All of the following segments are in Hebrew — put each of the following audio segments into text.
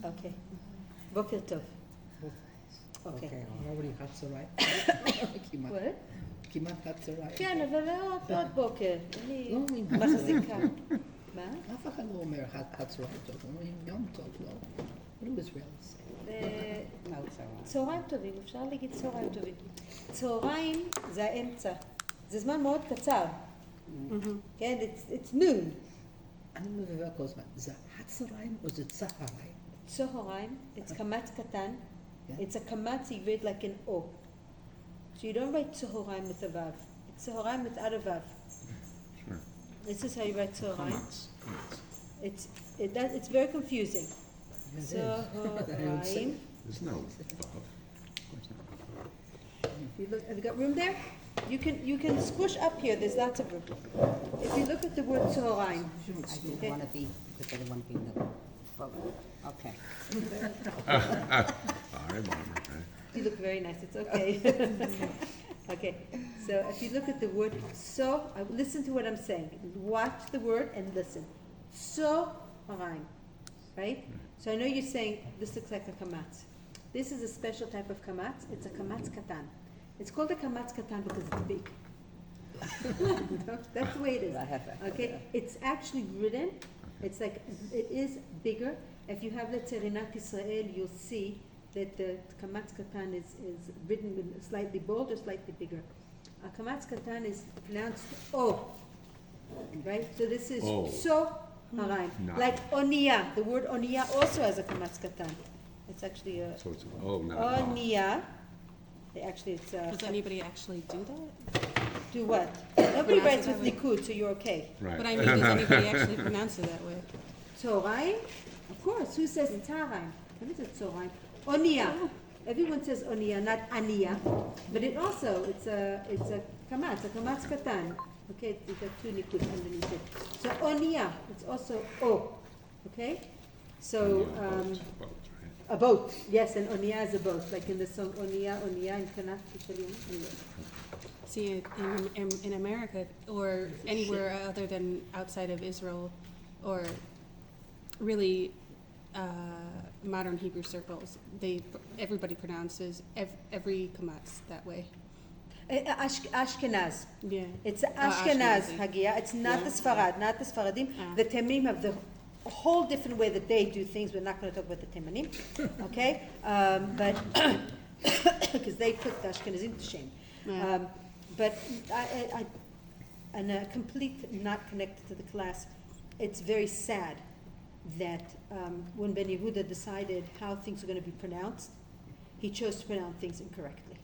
Okay. Boker tov. אוקיי. already חצריים. כמעט. What? כמעט חצריים. כן, אבל עוד בוקר. אני לא, מחזיקה. מה? אף אחד לא אומר חצריים טוב, אומרים יום טוב, לא. What do Israelis say? צהריים טובים, אפשר להגיד צהריים טובים. צהריים זה האמצע. זה זמן מאוד קצר. כן, it's noon. אני מביא כל הזמן, זה הצהריים או זה צהריים? צהריים, it's קמץ קטן. Yeah. It's a קמץ עברית like an O. So you don't write צהריים with a vav. It's צהריים without a vav. Sure. This is how you write צהריים. Kamatz. It's very confusing. It is. צהריים. There's no vav. There's no vav. Have you got room there? You can squish up here. There's lots of room. If you look at the word צהריים. I didn't want to be, because I didn't want to be in the photo. Okay. All right, Barbara. You look very nice. It's okay. Okay. So if you look at the word so, listen to what I'm saying. Watch the word and listen. So harayim, right? So I know you're saying this looks like a kamatz. This is a special type of kamatz. It's a kamatz katan. It's called a kamatz katan because it's big. That's the way it is. I have that. Okay. It's actually written. It's like it is bigger. If you have let's say Rinat Israel, you'll see that the kamatz katan is written with slightly bold or slightly bigger. A kamatz katan is pronounced O, right? So this is O. so harayim. No. Like oniya. The word oniya also has a kamatz katan. It's actually a So it's not oniya. Actually, it's Does anybody actually do that? do what? Nobody Pronounce writes it with that way. likud, so you're okay. Right. But I mean, does anybody actually pronounce it that way? Tzorayim? Of course. Who says tzarayim? What is it tzorayim? Oniya. Everyone says oniya, not aniya. But it also, it's a kamatz katan. Okay, you got two nikud underneath it. So oniya, it's also o. Okay? So, Boats, right? a boat. Yes, and oniya is a boat. Like in the song oniya, in Kanat Kishalim. See, in America or anywhere other than outside of Israel, or really modern Hebrew circles, everybody pronounces every kamatz that way. Ashkenaz. Yeah. It's Ashkenaz Ashkenazi. Hagia. It's not the Sfarad, not the Sfaradim. The Temanim have the whole different way that they do things. We're not going to talk about the Temanim, okay? But because they put the Ashkenazim to shame. Yeah. But and a complete not connected to the class. It's very sad that when Ben Yehuda decided how things are going to be pronounced, he chose to pronounce things incorrectly.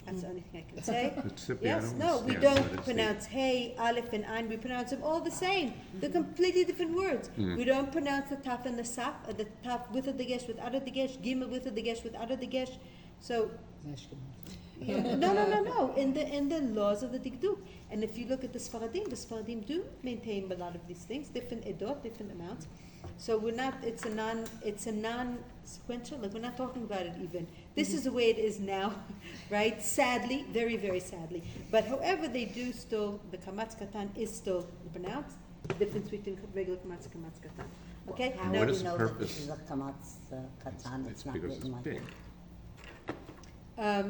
That's the only thing I can say. The Scipiano Yes, was- no, we yeah, don't but it's pronounce hey, aleph, and ein. We pronounce them all the same. They're completely different words. We don't pronounce the taf and the saf, the taf with a dagesh, without a dagesh, gimel with a dagesh, without a dagesh. So no. In the laws of the Dikduk. And if you look at the Sfaradim do maintain a lot of these things, different edot, different amounts. So we're not. It's a non-sequential. Like we're not talking about it even. This is the way it is now, right? Sadly, very very sadly. But however, they do still. The kamatz katan is still pronounced. The difference between regular kamatz and kamatz katan. Okay. How Now, What do is you the know that purpose? this is a kamatz katan? It's It's not because written it's like big. that.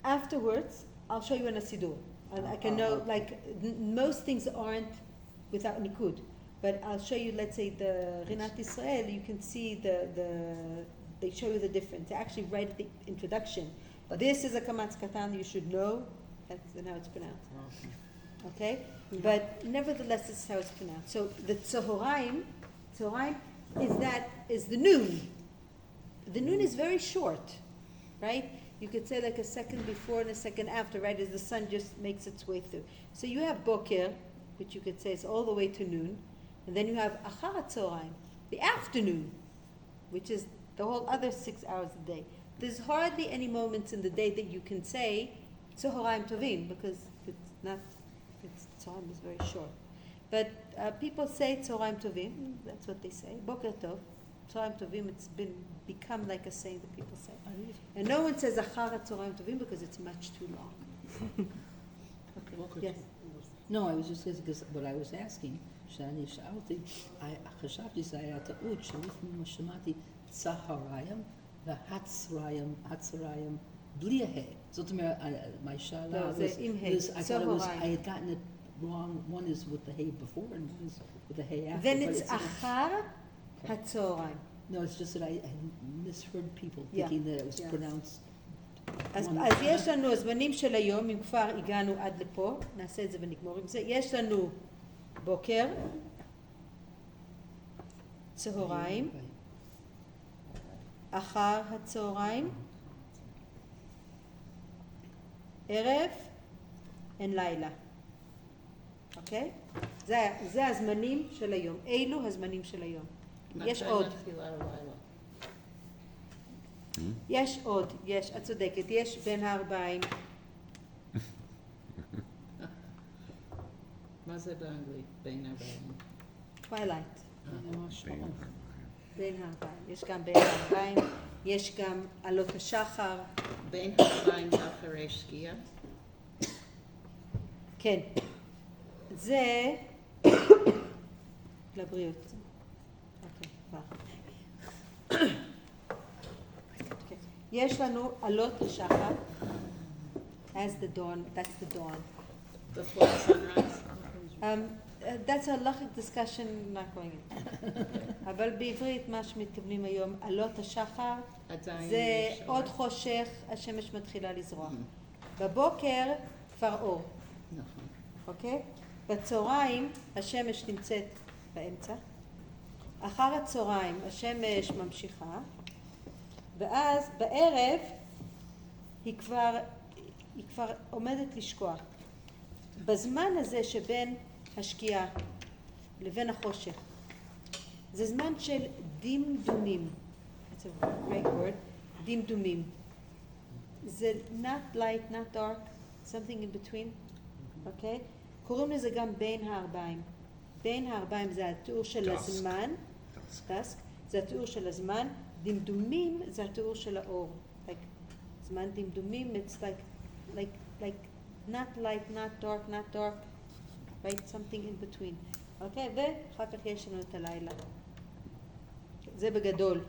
Afterwards, I'll show you in a sidur. And I can know, like, most things aren't without nikud. But I'll show you, let's say, the Rinat Israel, you can see they show you the difference. They actually write the introduction. This is a kamatz katan, you should know. That's how it's pronounced. Okay? But nevertheless, this is how it's pronounced. So the tzohorayim is the noon. The noon is very short, right? You could say like a second before and a second after, right? As the sun just makes its way through. So you have boker, which you could say is all the way to noon, and then you have achar tzohorayim, the afternoon, which is the whole other 6 hours a day. There's hardly any moments in the day that you can say tzohorayim tovim because tzohorayim is very short. But people say tzohorayim tovim. That's what they say. Boker tov, tzohorayim tovim. It's become like a saying that people say. And no one says achar tzohorayim tovim because it's much too long. Okay. Yes. No, I was just because what I was asking, שאני שאלתי, חשבתי שזה היה טעות, שלפעמים שמעתי צהריים והצהריים בלי ה'. זאת אומרת, my שאלה לא, זה עם ה', I thought I צהריים. had gotten it wrong. One is with the hay before and one is with the hay after. Then but it's אחר הצהריים. No, it's just that I misheard people Yeah. thinking that it was Yeah. pronounced. אז one- יש לנו הזמנים של היום, אם כבר הגענו עד לפה, נעשה את זה ונגמור עם זה. יש לנו בוקר, צהריים, אחר הצהריים, ערב, אין לילה. אוקיי? זה הזמנים של היום. אילו הזמנים של היום. יש עוד. יש עוד, יש, את צודקת, יש בין הארבעים. מה זה באנגלית? בין הבאים. טווילייט. ממש בין- נכון. בין הארבעים. יש גם בין הארבעים, יש גם עלות השחר. בין הבאים ואחרי שקיעה. כן. זה לבריאות. אוקיי, כבר. אוקיי. יש לנו עלות השחר. As the dawn, that's the dawn. Before sunrise. That's a halachic discussion, not going in. אבל בעברית מה שמתכוונים היום, עלות השחר, עדיין זה יש עוד אור. חושך, השמש מתחילה לזרוח. בבוקר כבר אור, נכון. אוקיי? בצהריים השמש נמצאת באמצע, אחר הצהריים השמש ממשיכה, ואז בערב היא כבר עומדת לשקוע. בזמן הזה שבין השקיעה לבין החושך, זה זמן של דמדומים. It's a great word, דמדומים. זה not light, not dark, something in between, אוקיי? קוראים לזה גם בין הארבעים. בין הארבעים זה התיאור של Dusk. הזמן, dusk, זה התיאור של הזמן, דמדומים זה התיאור של האור. Like, זמן דמדומים, it's like not light, not dark, right? Something in between. אוקיי? ואחר כך יש לנו את הלילה. זה בגדול.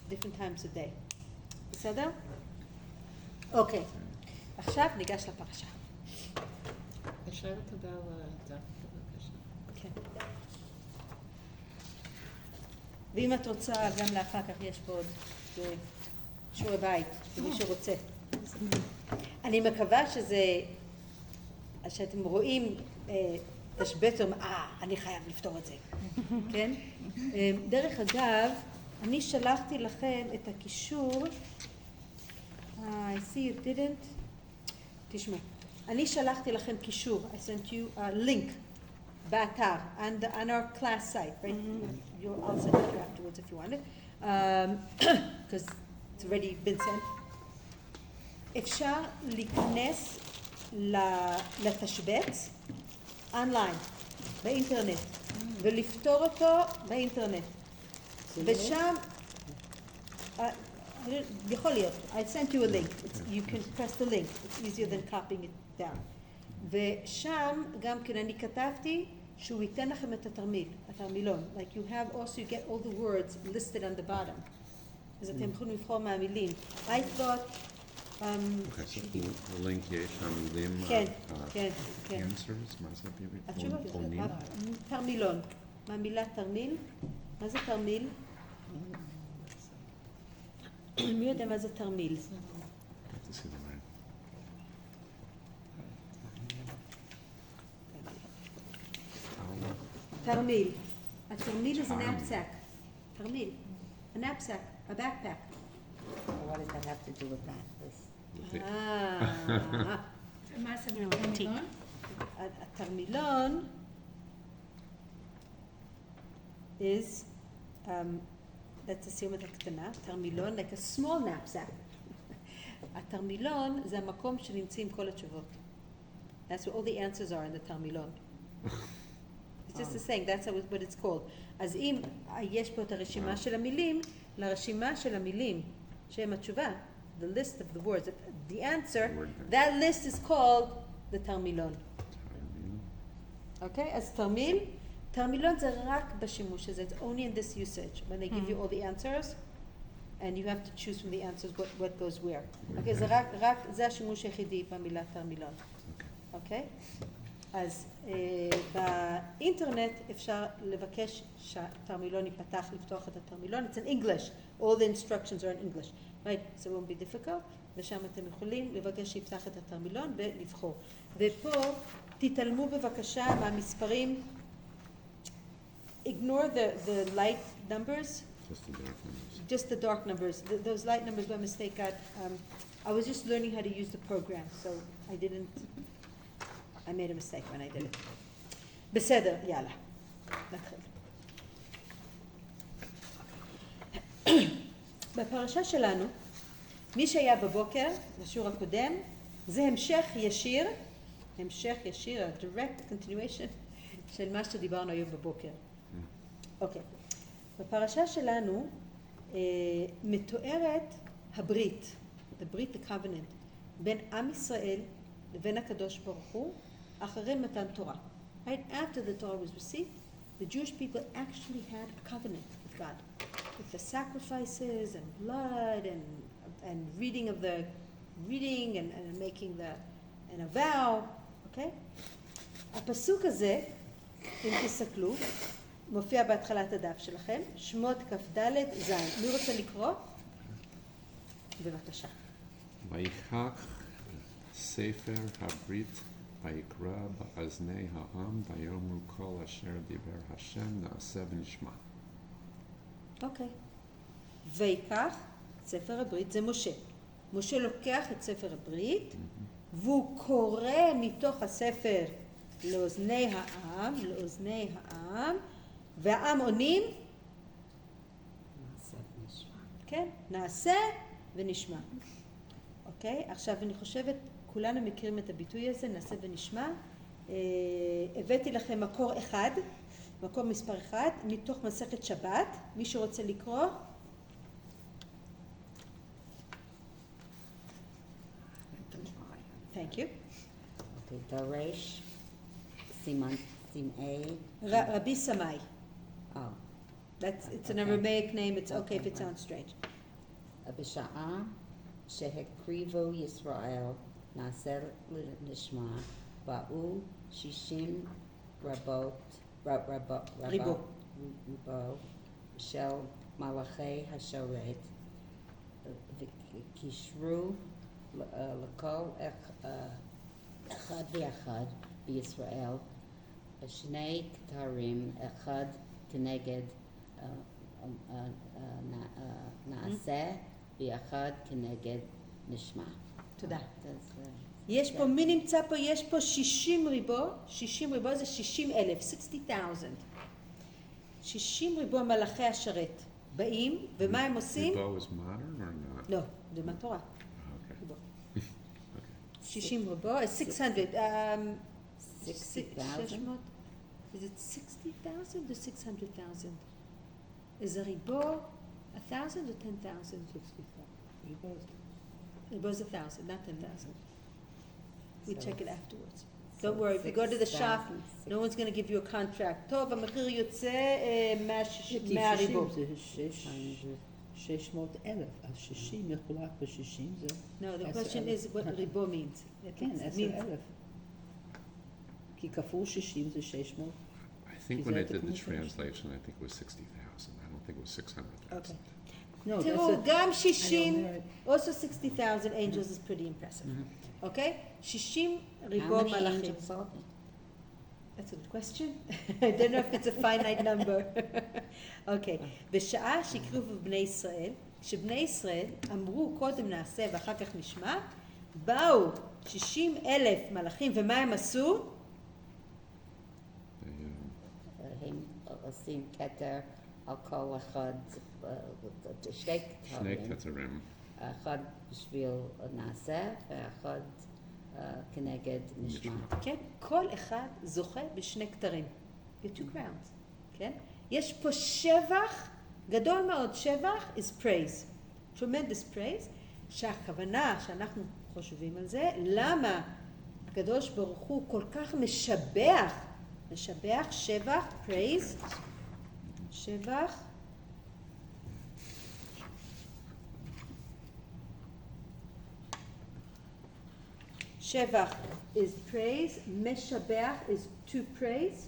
Different times a day. בסדר? אוקיי. עכשיו ניגש לפרשה. אפשר לקבל דף בבקשה. כן. ואם את רוצה, גם לאחר כך יש פה עוד שיעורי בית, למי שרוצה. אני מקווה שאתם רואים תשבצו, אני חייב לפתור את זה, כן? דרך אגב, אני שלחתי לכם את הקישור, I see you didn't, תשמעו, אני שלחתי לכם קישור, I sent you a link באתר, on our class site, right? I'll send it to you afterwards if you want it, because it's already been sent. אפשר להיכנס לתשבץ אונליין, באינטרנט, ולפתור אותו באינטרנט. ושם, יכול להיות, I sent you a link, you can press the link, it's easier than copying it down. ושם גם כן אני כתבתי שהוא ייתן לכם את התרמילון, like you have also, you get all the words listed on the bottom. אז אתם יכולים לבחור מהמילים. I thought, אוקיי, so לינק יש המילים, כן, כן, כן. answers, מה זה בעברית? התשובות, עונים? תרמילון. מהמילה תרמיל? מה זה תרמיל? מי יודע מה זה תרמיל? I have to see the line. תרמיל. התרמיל is a knapsack. תרמיל. A knapsack. A backpack. What does that have to do with that? This? מה זה תרמילון? התרמילון is, that's הסיומת הקטנה, תרמילון, like a small knapsack. התרמילון זה המקום שנמצאים כל התשובות. That's where all the answers are in the תרמילון. It's just a saying, that's what it's called. אז אם יש פה את הרשימה של המילים, לרשימה של המילים שהם התשובה, the list of the words, the answer, that list is called the תרמילון. אוקיי? אז תרמילון זה רק בשימוש הזה. It's only in this usage. When they give you all the answers, and you have to choose from the answers what goes where. אוקיי? זה רק, זה השימוש היחידי במילה תרמילון. אוקיי? אז באינטרנט אפשר לבקש שהתרמילון ייפתח, לפתוח את התרמילון. It's in English. All the instructions are in English. Right? So it won't be difficult. ושם אתם יכולים לבקש שיפתח את התרמילון ולבחור. ופה תתעלמו בבקשה מהמספרים. Ignore the light numbers. Just the dark numbers. Just the dark numbers. Those light numbers by mistake I was just learning how to use the program, so I made a mistake when I did it. בסדר, יאללה. נתחיל. בפרשה שלנו, מי שהיה בבוקר, בשיעור הקודם, זה המשך ישיר, a direct continuation של מה שדיברנו היום בבוקר. אוקיי. בפרשה שלנו מתוארת הברית, the covenant, בין עם ישראל לבין הקדוש ברוך הוא, אחרי מתן תורה. Right after the Torah was received, the Jewish people actually had a covenant with God, with the sacrifices and blood and reading and making and a vow. Okay? הפסוק הזה, אם תסתכלו, מופיע בהתחלת הדף שלכם, שמות כ"ד ז'. מי רוצה לקרוא? בבקשה. ויקח ספר הברית ויקרא באזני העם ויאמרו כל אשר דיבר השם נעשה ונשמע. אוקיי. ויקח ספר הברית, זה משה. משה לוקח את ספר הברית והוא קורא מתוך הספר לאוזני העם, והעם עונים, נעשה ונשמע. כן, נעשה ונשמע. אוקיי? עכשיו אני חושבת, כולנו מכירים את הביטוי הזה, נעשה ונשמע. הבאתי לכם מקור מספר 1, מתוך מסכת שבת. מי שרוצה לקרוא? Thank you. אוקיי, דרש, סימן A. רבי סמאי. Oh. It's an Okay. Aramaic name, it's okay if Okay. it sounds strange. בשעה שהקריבו ישראל נעשה לשמה, באו 60 ריבו של מלאכי השרת, וקישרו לכל אחד ואחד בישראל שני כתרים, אחד כנגד נעשה ואחד כנגד נשמע. תודה. אז, יש פה, מי נמצא פה? יש פה 60 ריבו זה 60,000, 60,000. 60 ריבו מלאכי השרת באים, ומה הם עושים? Ribo is modern or not? לא, זה מהתורה. Okay. ריבו. Okay. 60 ריבו, 600, 60,000? 600, is it 60,000 or 600,000? is a ריבו 1,000 or 10,000? 60,000. ריבו is 1,000, not 10,000. We So check it it's- afterwards. so Don't worry, if you go to the shop, 6,000. no one's going to give you a contract. טוב, המחיר יוצא 100 כי ריבו. 60 זה 600,000, אז 60 מחולק ב-60 זה... No, the 10,000. question is what ריבו means. It כן, means- 10,000. כי כפול 60 זה 600. I think Is when I that the did the conversation? translation, I think it was 60,000. I don't think it was 600,000. Okay. No, תראו, that's גם I 60, don't know. also 60,000 angels is pretty impressive. Okay? 60 ריבו How many מלאכים. angels are there? That's a good question. I don't know if it's a finite number. אוקיי. בשעה שהקריבו בני ישראל, כשבני ישראל אמרו קודם נעשה ואחר כך נשמע, באו 60,000 מלאכים, ומה הם עשו? They, הם עושים כתר על כל אחד, שני Shnei כתרים, Ketzerim. אחד בשביל נעשה ואחד כנגד נשמע. כן? כל אחד זוכה בשני כתרים. You two crowns. כן? יש פה שבח, גדול מאוד, שבח is praise. tremendous praise, שהכוונה שאנחנו חושבים על זה, למה הקדוש ברוך הוא כל כך משבח משבח, שבח, praise, שבח. שבח is praise, משבח is to praise,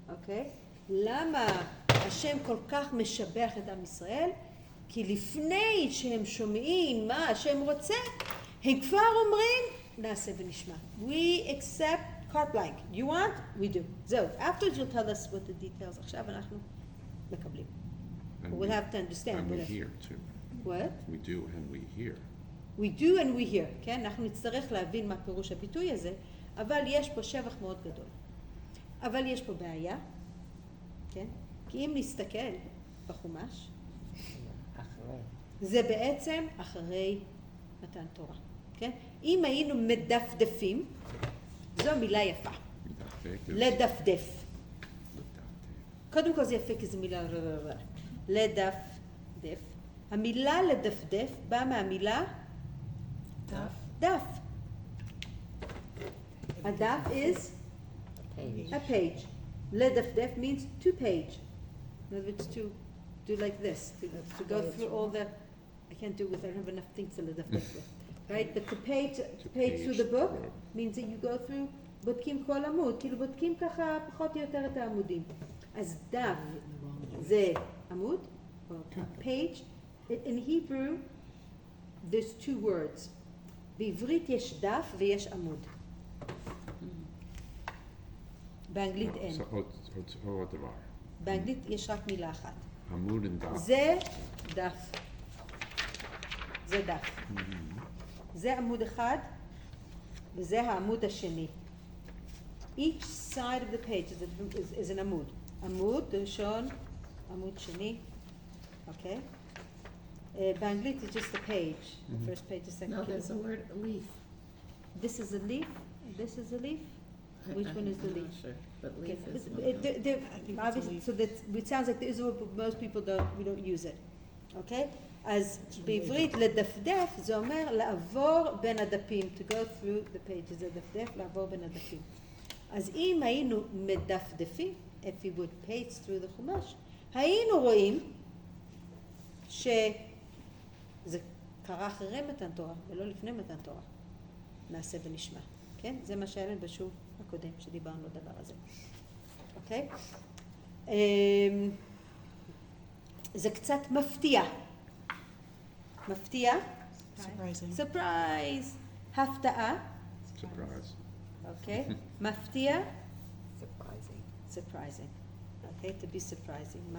אוקיי? למה השם כל כך משבח את עם ישראל? כי לפני שהם שומעים מה השם רוצה, הם כבר אומרים, נעשה ונשמע. We accept carte blanche. You want? We do. זהו. Afterwards you'll tell us what the details. עכשיו אנחנו מקבלים. And We'll have to understand. And we but- hear too. What? We do and we hear. We do and we hear, כן? אנחנו נצטרך להבין מה פירוש הביטוי הזה, אבל יש פה שבח מאוד גדול. אבל יש פה בעיה, כן? כי אם נסתכל בחומש, אחרי. זה בעצם אחרי מתן תורה, כן? אם היינו מדפדפים, זו מילה יפה, מדפדף. לדפדף. לדפדף. קודם כל זה יפה כי זו מילה לדפדף. המילה לדפדף באה מהמילה דף. הדף is page. a page. לדפדף means to page. In other words, to do like this, to go through all the, I can't do it with, I don't have enough things to לדפדף with. Right? But to page through the book means that you go through, בודקים כל עמוד, כאילו בודקים ככה פחות או יותר את העמודים. אז דף זה עמוד, or a page. In Hebrew, there's two words. בעברית יש דף ויש עמוד. באנגלית אין. או הדבר. באנגלית יש רק מילה אחת. עמוד ודף. זה דף. זה דף. זה עמוד אחד וזה העמוד השני. Each side of the page is an עמוד. עמוד ראשון, עמוד שני. אוקיי? באנגלית it's just a page. The first page, the second No, page. there's a word, leaf. This is a leaf. This is a leaf. Which one is the I'm leaf? not sure, but Okay. leaf is one. Obviously, so that it sounds like the Israel, but most people we don't use it. Okay? אז בעברית לדפדף זה אומר לעבור בין הדפים, to go through the pages, לדפדף, לעבור בין הדפים. אז אם היינו מדפדפים, if we would page through the חומש, היינו רואים שזה קרה אחרי מתן תורה ולא לפני מתן תורה. נעשה ונשמע. כן? זה מה שהיה לנו בשיעור הקודם שדיברנו על הדבר הזה. אוקיי? זה קצת מפתיע. מפתיע? Surprising. ספרייז. הפתעה. Surprise. אוקיי? מפתיע? Surprising. surprising. אוקיי? To be surprising.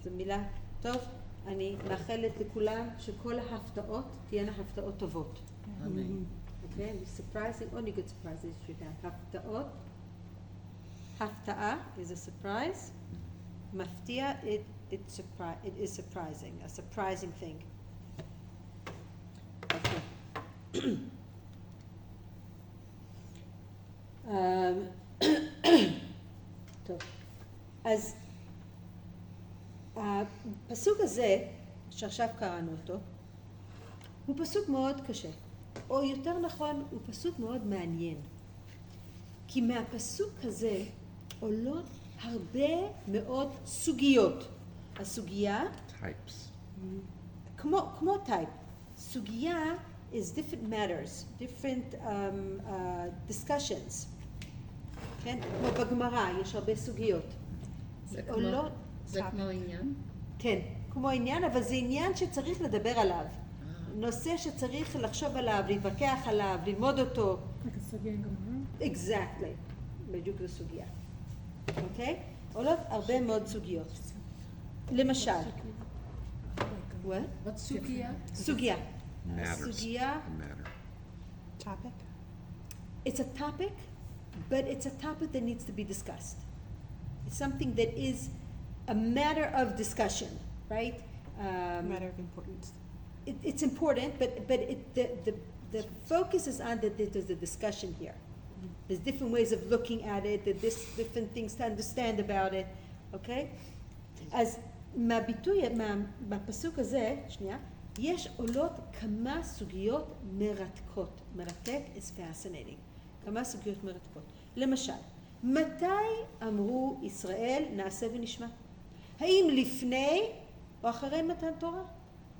זו מילה טוב. אני מאחלת לכולם שכל ההפתעות תהיינה הפתעות טובות. Amen. Okay, surprising, only good surprises you have. הפתעות. הפתעה is a surprise. מפתיע, it is surprising, a surprising thing. Okay. טוב, אז הפסוק הזה, שעכשיו קראנו אותו, הוא פסוק מאוד קשה. או יותר נכון, הוא פסוק מאוד מעניין. כי מהפסוק הזה עולות הרבה מאוד סוגיות. הסוגיה, Types. כמו טייפ, סוגיה is different matters, different discussions. כן? כמו בגמרא, יש הרבה סוגיות. זה עולות, זה כמו עניין? כן, כמו עניין, אבל זה עניין שצריך לדבר עליו. נושא שצריך לחשוב עליו, להתווכח עליו, ללמוד אותו. Exactly. בדיוק זו סוגיה. אוקיי? עולות הרבה מאוד סוגיות. למשל. What? What סוגיה? סוגיה. Matters. סוגיה. A matter. Topic? It's a topic, but it's a topic that needs to be discussed. It's something that is a matter of discussion, right? Matter of importance. It's important, but the focus is on that there's a discussion here. There's different ways of looking at it, there's different things to understand about it, okay? אז מהפסוק הזה, שנייה, יש עולות כמה סוגיות מרתקות. מרתק is fascinating. כמה סוגיות מרתקות. למשל, מתי אמרו ישראל נעשה ונשמע? האם לפני או אחרי מתן תורה?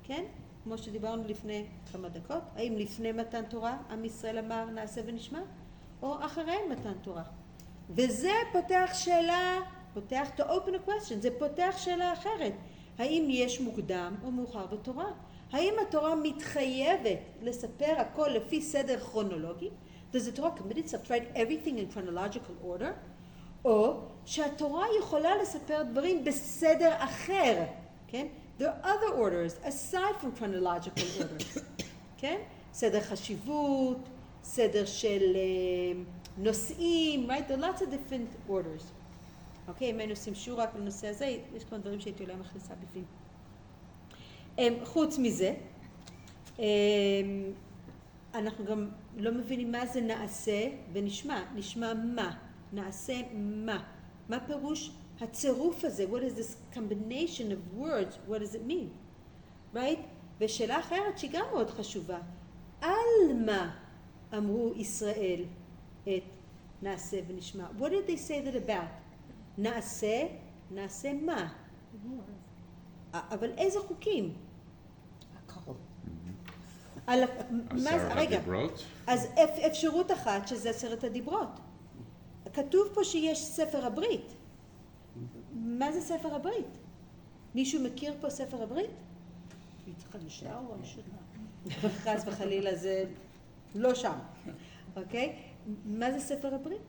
כן? כמו שדיברנו לפני כמה דקות. האם לפני מתן תורה עם ישראל אמר נעשה ונשמע? או אחרי מתן תורה? וזה פותח שאלה, פותח to open a question, זה פותח שאלה אחרת. האם יש מוקדם או מאוחר בתורה? האם התורה מתחייבת לספר הכל לפי סדר כרונולוגי? Does the Torah commit itself to write everything in chronological order? או שהתורה יכולה לספר דברים בסדר אחר, כן? There are other orders aside from chronological orders, כן? סדר חשיבות, סדר של נושאים, right? There are lots of different orders. אוקיי, אם היינו עושים שיעור רק לנושא הזה, יש כמה דברים שהייתי אולי מכניסה בפנים. חוץ מזה, אנחנו גם לא מבינים מה זה נעשה ונשמע. נשמע מה? נעשה מה? מה פירוש הצירוף הזה? What is this combination of words? What does it mean? Right? ושאלה אחרת שהיא גם מאוד חשובה. על מה אמרו ישראל את נעשה ונשמע? What did they say that about? נעשה, נעשה מה? אבל איזה חוקים? הכל. על עשרת רגע, הדיברות? אז אפשרות אחת שזה 10 הדיברות. כתוב פה שיש ספר הברית. מה זה ספר הברית? מישהו מכיר פה ספר הברית? התחדשה או הראשונה? חס וחלילה זה לא שם, אוקיי? מה זה ספר הברית?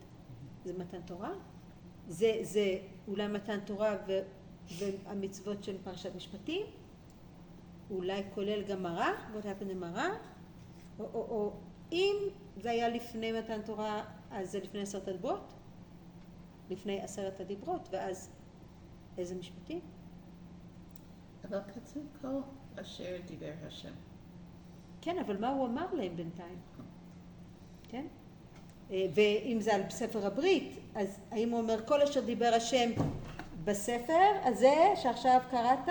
זה מתן תורה? זה אולי מתן תורה והמצוות של פרשת משפטים? אולי כולל גם מראה? what happened in מראה? או אם זה היה לפני מתן תורה, אז זה לפני 10 הדיברות? לפני 10 הדיברות, ואז איזה משפטים? אבל כתוב כל אשר דיבר השם. כן, אבל מה הוא אמר להם בינתיים? כן? ואם זה על ספר הברית, אז האם הוא אומר כל אשר דיבר השם בספר הזה שעכשיו קראת,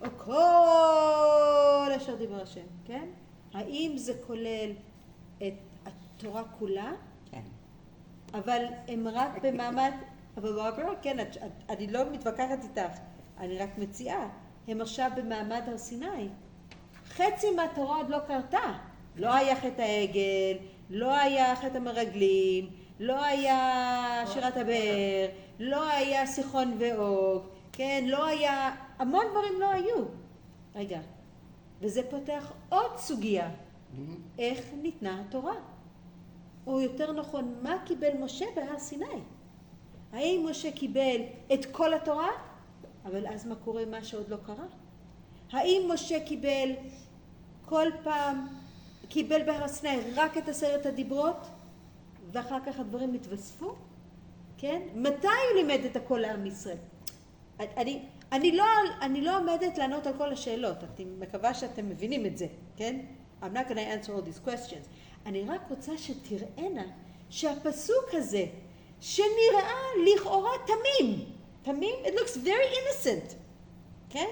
או כל אשר דיבר השם, כן? האם זה כולל את התורה כולה? כן. אבל הם רק במעמד, אבל בברברה, כן, אני לא מתווכחת איתך, אני רק מציעה, הם עכשיו במעמד הר סיני. חצי מהתורה עוד לא קרתה. לא היה חטא העגל, לא היה חטא המרגלים, לא היה שירת הבאר, לא היה סיחון ואוג, כן, לא היה, המון דברים לא היו. רגע, וזה פותח עוד סוגיה, איך ניתנה התורה? או יותר נכון, מה קיבל משה בהר סיני? האם משה קיבל את כל התורה? אבל אז מה קורה מה שעוד לא קרה? האם משה קיבל כל פעם, קיבל בהר סיני רק את 10 הדיברות, ואחר כך הדברים התווספו? כן? מתי הוא לימד את הכל לעם ישראל? אני לא עומדת לענות על כל השאלות, אני מקווה שאתם מבינים את זה, כן? I'm not going to answer all these questions. אני רק רוצה שתראינה שהפסוק הזה, שנראה לכאורה תמים, תמים, it looks very innocent, כן?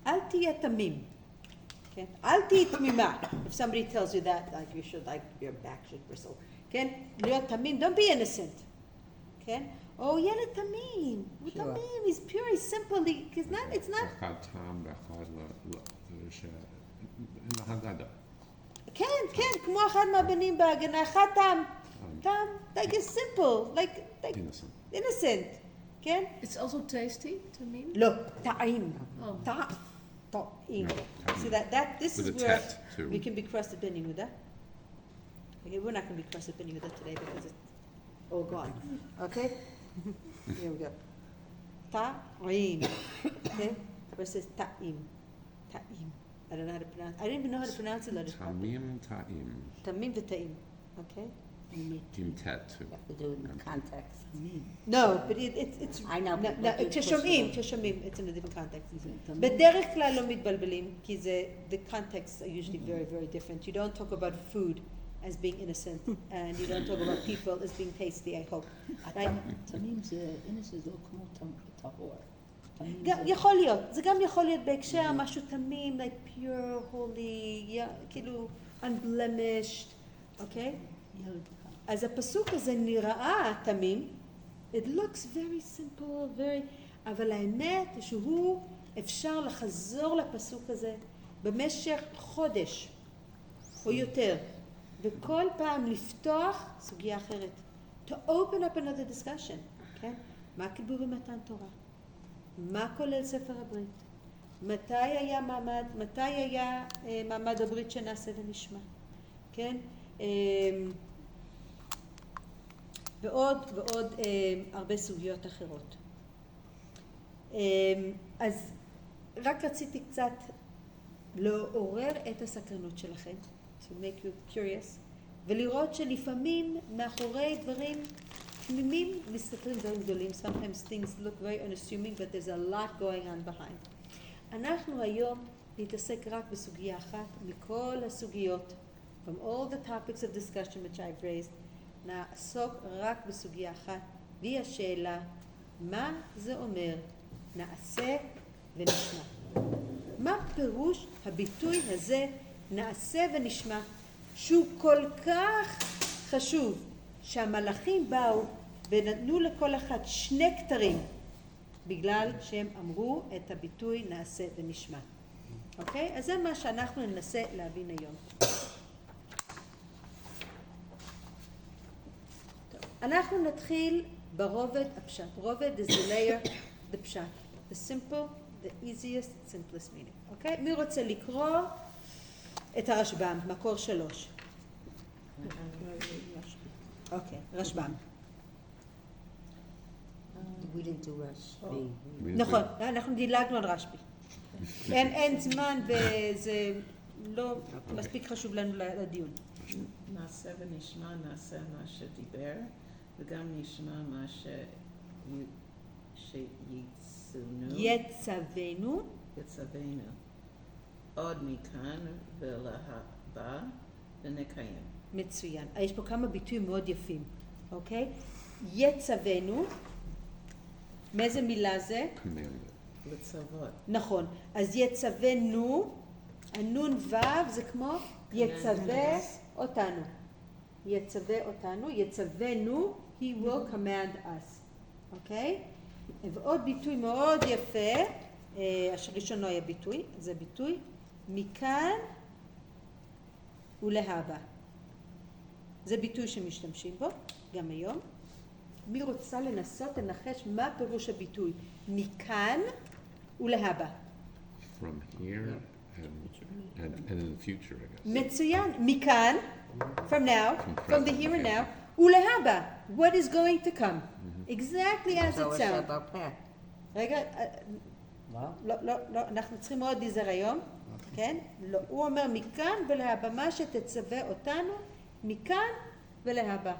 אל תהיה תמים, כן? אל תהיה תמימה. If somebody tells you that, like you should, like your back should bristle, כן? להיות תמים, don't be innocent, כן? או ילד תמים, הוא תמים, he's pure, he's simple, it's not... אחד טעם ואחד לא, אין לך דדה. כן, כן, כמו אחד מהבנים בהגנה, אחד טעם, like it's simple, like innocent, כן? It's also tasty to me. לא, טעים, Oh. טעים. See this With is a where tet, too. we can be crossed at Ben Yehuda. Okay, we're not going to be crossed at Ben Yehuda today because it's all gone. Okay? Here we go. Ta'im. Okay? Versus ta'im. Ta'im. I don't know how to pronounce. I didn't even know how to pronounce it. Tamim ta'im. Tamim v'ta'im. Okay? Im tet, too. You have to do it in context. No, but it's... I know, but No, what you כששומעים, it's in a different context. בדרך כלל לא מתבלבלים, כי זה, the contexts are usually very, very different. You don't talk about food as being innocent, and you don't talk about people as being tasty, I hope. Right? תמים זה, innocent זה לא כמו טהור. יכול להיות, זה גם יכול להיות בהקשר משהו תמים, like pure, holy, כאילו unblemished, okay? ילד אחד. אז הפסוק הזה נראה תמים, it looks very simple, very, אבל האמת שהוא אפשר לחזור לפסוק הזה במשך חודש או יותר, וכל פעם לפתוח סוגיה אחרת. To open up another discussion, כן? מה כתבו במתן תורה? מה כולל ספר הברית? מתי היה מעמד הברית שנעשה ונשמע? כן? ועוד הרבה סוגיות אחרות. אז רק רציתי קצת לעורר את הסקרנות שלכם, to make you curious, ולראות שלפעמים מאחורי דברים תמימים מסתתרים דברים גדולים. Sometimes things look very unassuming, but there's a lot going on behind. אנחנו היום נתעסק רק בסוגיה אחת מכל הסוגיות, from all the topics of discussion which I've raised, נעסוק רק בסוגיה אחת, והיא השאלה, מה זה אומר נעשה ונשמע? מה פירוש הביטוי הזה נעשה ונשמע, שהוא כל כך חשוב, שהמלאכים באו ונתנו לכל אחד 2 כתרים, בגלל שהם אמרו את הביטוי נעשה ונשמע. אוקיי? אז זה מה שאנחנו ננסה להבין היום. טוב, אנחנו נתחיל ברובד הפשט. רובד is the layer, the פשט. The simple, the easiest, simplest meaning. אוקיי? מי רוצה לקרוא את הרשב"ם, מקור 3? אוקיי, רשב"ם. We didn't do rush. נכון, אנחנו דילגנו על רשב"י. אין זמן וזה לא מספיק חשוב לנו לדיון. נעשה ונשמע, נעשה מה שדיבר, וגם נשמע מה שיצוונו. יצוונו. עוד מכאן ולהבא ונקיים. מצוין. יש פה כמה ביטויים מאוד יפים, אוקיי? יצוונו, מאיזה מילה זה? לצוות. נכון. אז יצוונו, הנון וו זה כמו יצווה אותנו. יצווה אותנו, יצוונו, he will command us. אוקיי? ועוד ביטוי מאוד יפה, הראשון לא היה ביטוי, זה ביטוי, מכאן ולהבא. זה ביטוי שמשתמשים בו, גם היום. מי רוצה לנסות לנחש מה פירוש הביטוי? מכאן ולהבא. From here and in the future, I guess. מצוין, מכאן, from now, from the here and now, ולהבא, what is going to come. Exactly as it sounds. רגע, לא, אנחנו צריכים מאוד להיזהר היום, כן? לא, הוא אומר מכאן ולהבא, מה שתצווה אותנו, מכאן ולהבא.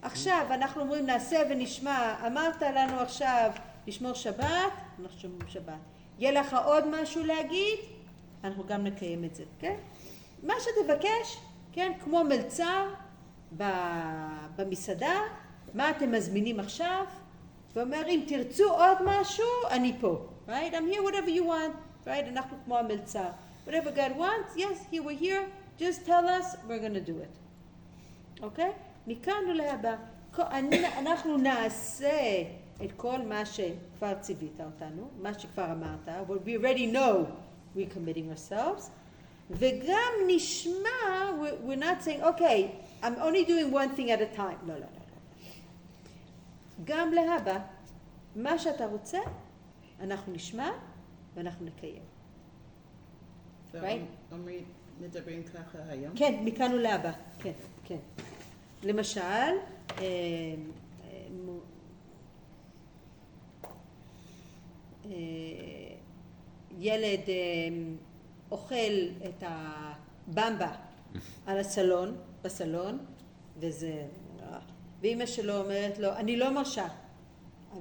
עכשיו אנחנו אומרים נעשה ונשמע, אמרת לנו עכשיו לשמור שבת, אנחנו שומעים שבת. יהיה לך עוד משהו להגיד? אנחנו גם נקיים את זה, כן? מה שתבקש, כן? כמו מלצר במסעדה, מה אתם מזמינים עכשיו? ואומר, אם תרצו עוד משהו, אני פה. Right? I'm here whatever you want. Right? אנחנו כמו המלצר. Whatever God wants, yes, here we're here. Just tell us, we're going to do it. אוקיי? מכאן ולהבא. אנחנו נעשה את כל מה שכבר ציווית אותנו, מה שכבר אמרת. What we already know, we're committing ourselves. וגם נשמע, we're not saying, okay, I'm only doing one thing at a time. לא. גם להבא, מה שאתה רוצה, אנחנו נשמע ואנחנו נקיים. מדברים ככה היום? כן, מכאן ולהבא, כן. למשל, ילד אוכל את הבמבה על בסלון, ואמא שלו אומרת לו, אני לא מרשה,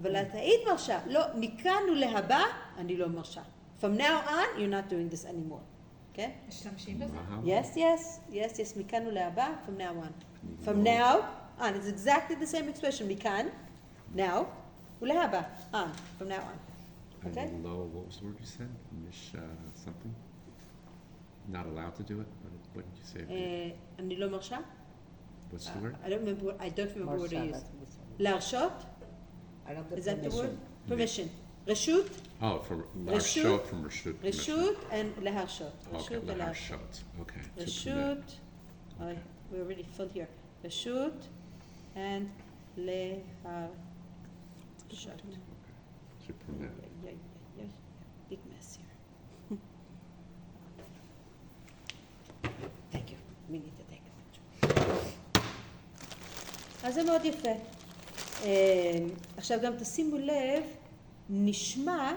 אבל את היית מרשה. לא, מכאן ולהבא, אני לא מרשה. From now on, you're not doing this anymore. כן? משתמשים בזה? Yes, מכאן ולהבא, from now on. From now on, it's exactly the same expression, מכאן, now, ולהבא, on, from now on. Okay? And low, what was the word you said? Something? Not allowed to do it? What did you say? אני לא מרשה? What's the word? I don't remember what I used. Morshavat. להרשות? I don't get Is that the word? permission. Permission. רשות, Oh, for Reshut. Reshut from Reshut. רשות and להרשות. Okay, רשות ולהרשות. Laharshot. Okay. to permit. רשות, we're already full here. רשות and להרשות. To permit. Big mess here. Thank you. We need to take a picture. אז זה מאוד יפה. עכשיו גם תשימו לב, נשמע,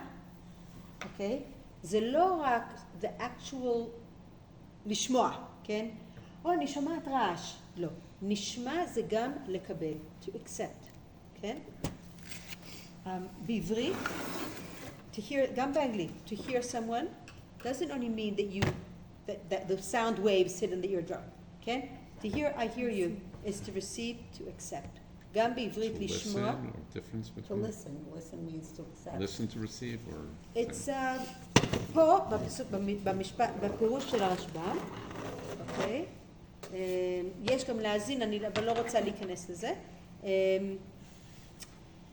אוקיי? זה לא רק the actual לשמוע, כן? או אני שומעת רעש. לא. נשמע זה גם לקבל, to accept, כן? בעברית, to hear, גם באנגלית, to hear someone doesn't only mean that you, that the sound waves sit in the eardrum, כן? To hear, I hear you, is to receive, to accept. גם בעברית To לשמוע. listen, or difference To between? listen means to accept. Listen to receive, or? It's פה, בפירוש של הרשב"ם, אוקיי? יש גם להאזין, אבל לא רוצה להיכנס לזה.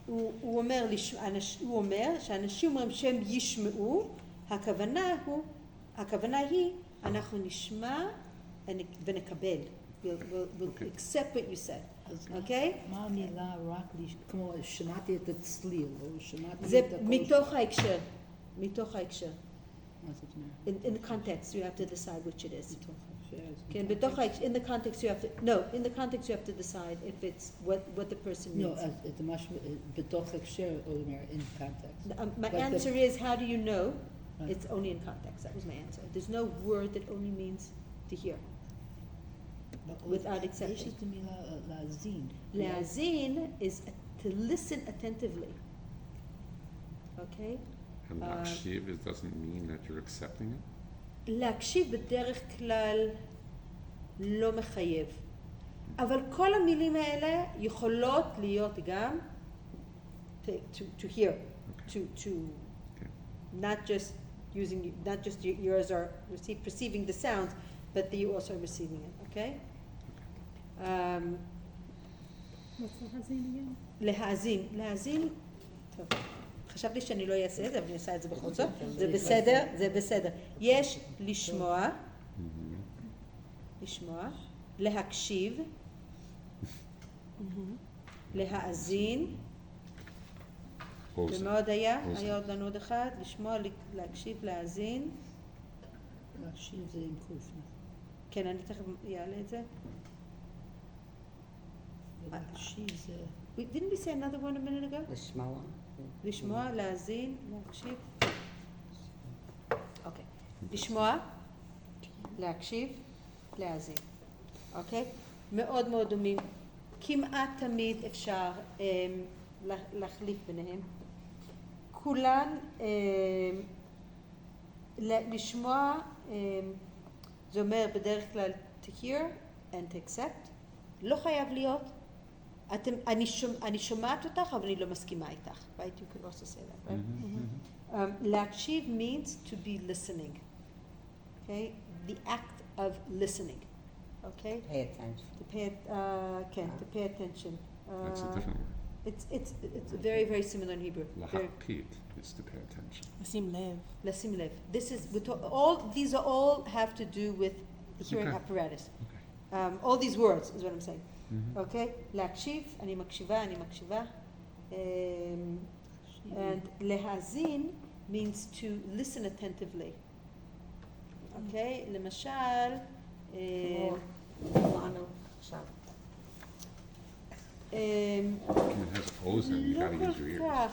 הוא אומר שאנשים אומרים שהם ישמעו, הכוונה היא, אנחנו נשמע ונקבל. We'll accept what you said, אוקיי? מה המילה רק, כמו שמעתי את הצליל, או שמעתי זה את הקול? מתוך ההקשר, מתוך ההקשר. מה זאת אומרת? In the context, you have to decide which it is. מתוך ההקשר, אז כן, מתוך בתוך ההקשר, in the context you have to, no, in the context you have to decide if it's what the person לא, means. אז את משהו, בתוך ההקשר, או אומר, in context. My But the- answer is, how do you know? Right. It's only in context. That was my answer. There's no word that only means to hear. without accepting. יש את המילה להאזין. להאזין is to listen attentively. Okay? And להקשיב, it doesn't mean that you're accepting it? להקשיב בדרך כלל לא מחייב. אבל כל המילים האלה יכולות להיות גם to hear, to not just your ears are perceiving the sounds, but that you also are receiving it, okay? What's the hazin again? להאזין, טוב, חשבתי שאני לא אעשה את זה, אבל אני עושה את זה בכל זאת, זה בסדר, זה בסדר. יש לשמוע, להקשיב, להאזין, ומה עוד היה? היה עוד לנו עוד אחד, לשמוע, להקשיב, להאזין. להקשיב זה עם קוף. כן, אני תכף אעלה את זה. להקשיב זה... Didn't we say another one a minute ago? לשמוע. לשמוע, להאזין, להקשיב. אוקיי. לשמוע, להקשיב, להאזין. אוקיי? מאוד מאוד דומים. כמעט תמיד אפשר להחליף ביניהם. כולן, לשמוע, זה אומר בדרך כלל to hear and to accept. לא חייב להיות. אני שומעת אותך, אבל אני לא מסכימה איתך. Right? You could also say that, right? להקשיב means to be listening. Okay? The act of listening. Okay? Pay attention. To pay attention. That's a different word. It's very, very similar in Hebrew. Lahakit is to pay attention. לשים לב. לשים לב. These all have to do with the hearing Okay. apparatus. Okay. All these words is what I'm saying. Mhm. Okay? להקשיב, אני מקשיבה. And להאזין means to listen attentively. Okay? למשל, לנו עכשיו. It has ozen, you לא gotta use your כל ears. כך.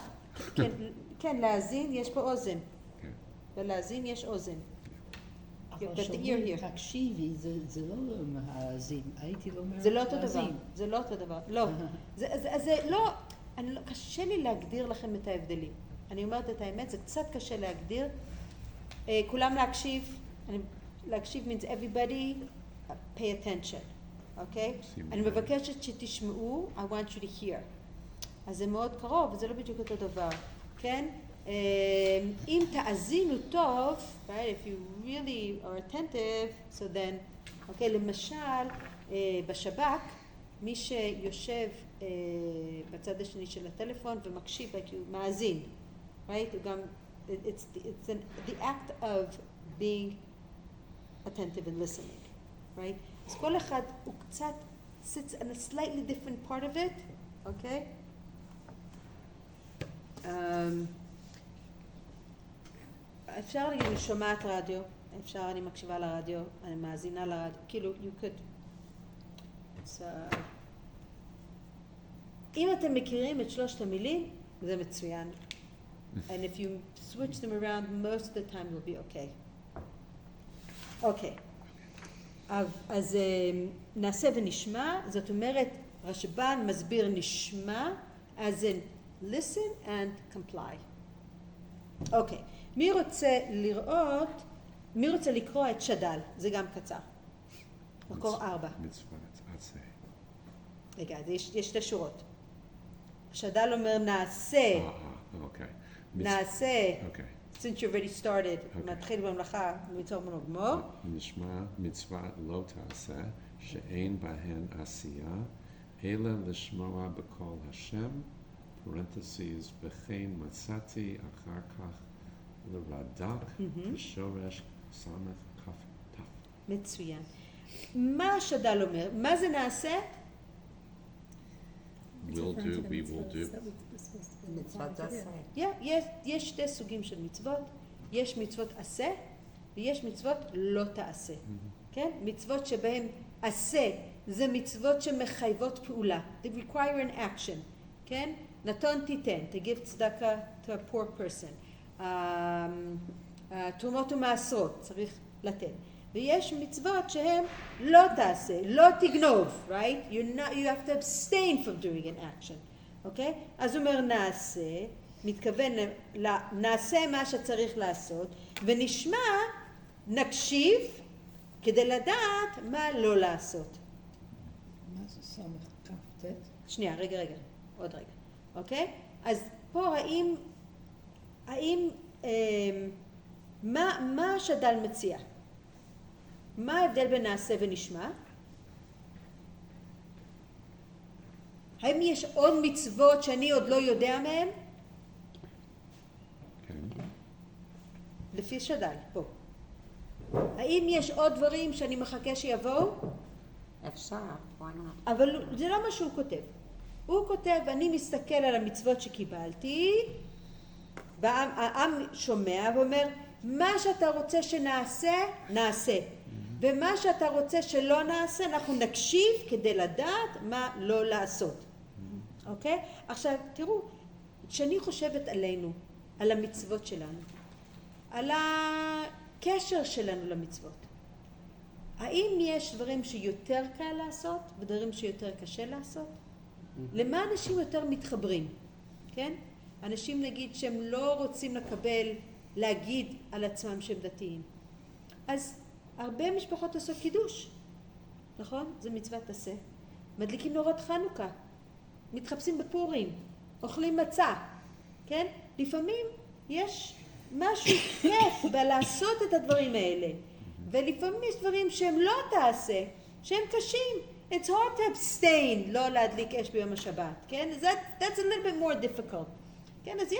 כן, להאזין יש פה אוזן. כן. ולהאזין יש אוזן. אבל But the ear שאומרים here. תקשיבי, זה לא להאזין. הייתי לא אומר זה לא אותו דבר. להאזין. זה לא אותו דבר. לא. זה לא... קשה לי להגדיר לכם את ההבדלים. אני אומרת את האמת, זה קצת קשה להגדיר. כולם להקשיב. להקשיב means everybody pay attention. אוקיי? אני מבקשת שתשמעו, I want you to hear. אז זה מאוד קרוב, וזה לא בדיוק אותו דבר. כן? אם תאזינו טוב, right, if you really are attentive, so then, אוקיי, למשל, בשב"כ, מי שיושב בצד השני של הטלפון ומקשיב, like הוא מאזין, right? הוא גם, it's the act of being attentive and listening, right? אז כל אחד הוא קצת sits in a slightly different part of it, okay? אפשר להגיד, אני שומעת רדיו, אפשר, אני מקשיבה לרדיו, אני מאזינה לרדיו, כאילו, you could. So, אם אתם מכירים את שלושת המילים, זה מצוין. And if you switch them around, most of the time will be okay. אוקיי. אז נעשה ונשמע, זאת אומרת, רשב"ן מסביר נשמע, as in listen and comply. אוקיי. מי רוצה לקרוא את שד"ל? זה גם קצר. מקור 4. מצוות עשה. רגע, יש שתי שורות. שד"ל אומר נעשה. אוקיי. נעשה. אוקיי. Since you already started, מתחיל במלאכה, מצוות בנו גמור. נשמע מצוות לא תעשה, שאין בהן עשייה, אלא לשמוע בקול השם, פרנתסיס, וכן מצאתי אחר כך לרד"ק, בשורש סמך כ"ת. מצוין. מה שד"ל אומר? מה זה נעשה? Will do, we will do. מצוות עשה. יש שתי סוגים של מצוות. יש מצוות עשה ויש מצוות לא תעשה. כן? מצוות שבהן עשה זה מצוות שמחייבות פעולה. They require an action. כן? נתון תיתן. To give צדקה to a poor person. תרומות ומעשרות צריך לתת. ויש מצוות שהן לא תעשה, לא תגנוב, right? You have to abstain from doing an action, אוקיי? אז הוא אומר נעשה, מתכוון נעשה מה שצריך לעשות, ונשמע, נקשיב, כדי לדעת מה לא לעשות. מה זה סמך כ"ט? שנייה, רגע, עוד רגע, אוקיי? אז פה מה שד"ל מציע? מה ההבדל בין נעשה ונשמע? האם יש עוד מצוות שאני עוד לא יודע מהן? כן. לפי שד"ל, פה. האם יש עוד דברים שאני מחכה שיבואו? אפשר, why not? אבל זה לא מה שהוא כותב. הוא כותב, אני מסתכל על המצוות שקיבלתי, והעם שומע ואומר, מה שאתה רוצה שנעשה, נעשה. ומה שאתה רוצה שלא נעשה, אנחנו נקשיב כדי לדעת מה לא לעשות. אוקיי? עכשיו, תראו, כשאני חושבת עלינו, על המצוות שלנו, על הקשר שלנו למצוות, האם יש דברים שיותר קל לעשות ודברים שיותר קשה לעשות? למה אנשים יותר מתחברים? כן? אנשים נגיד שהם לא רוצים להגיד על עצמם שהם דתיים. אז הרבה משפחות עושות קידוש, נכון? זה מצוות עשה. מדליקים נורות חנוכה, מתחפשים בפורים, אוכלים מצה, כן? לפעמים יש משהו כיף בלעשות את הדברים האלה, ולפעמים יש דברים שהם לא תעשה, שהם קשים. It's hard to abstain, לא להדליק אש ביום השבת, כן? That's a little bit more difficult. כן, אז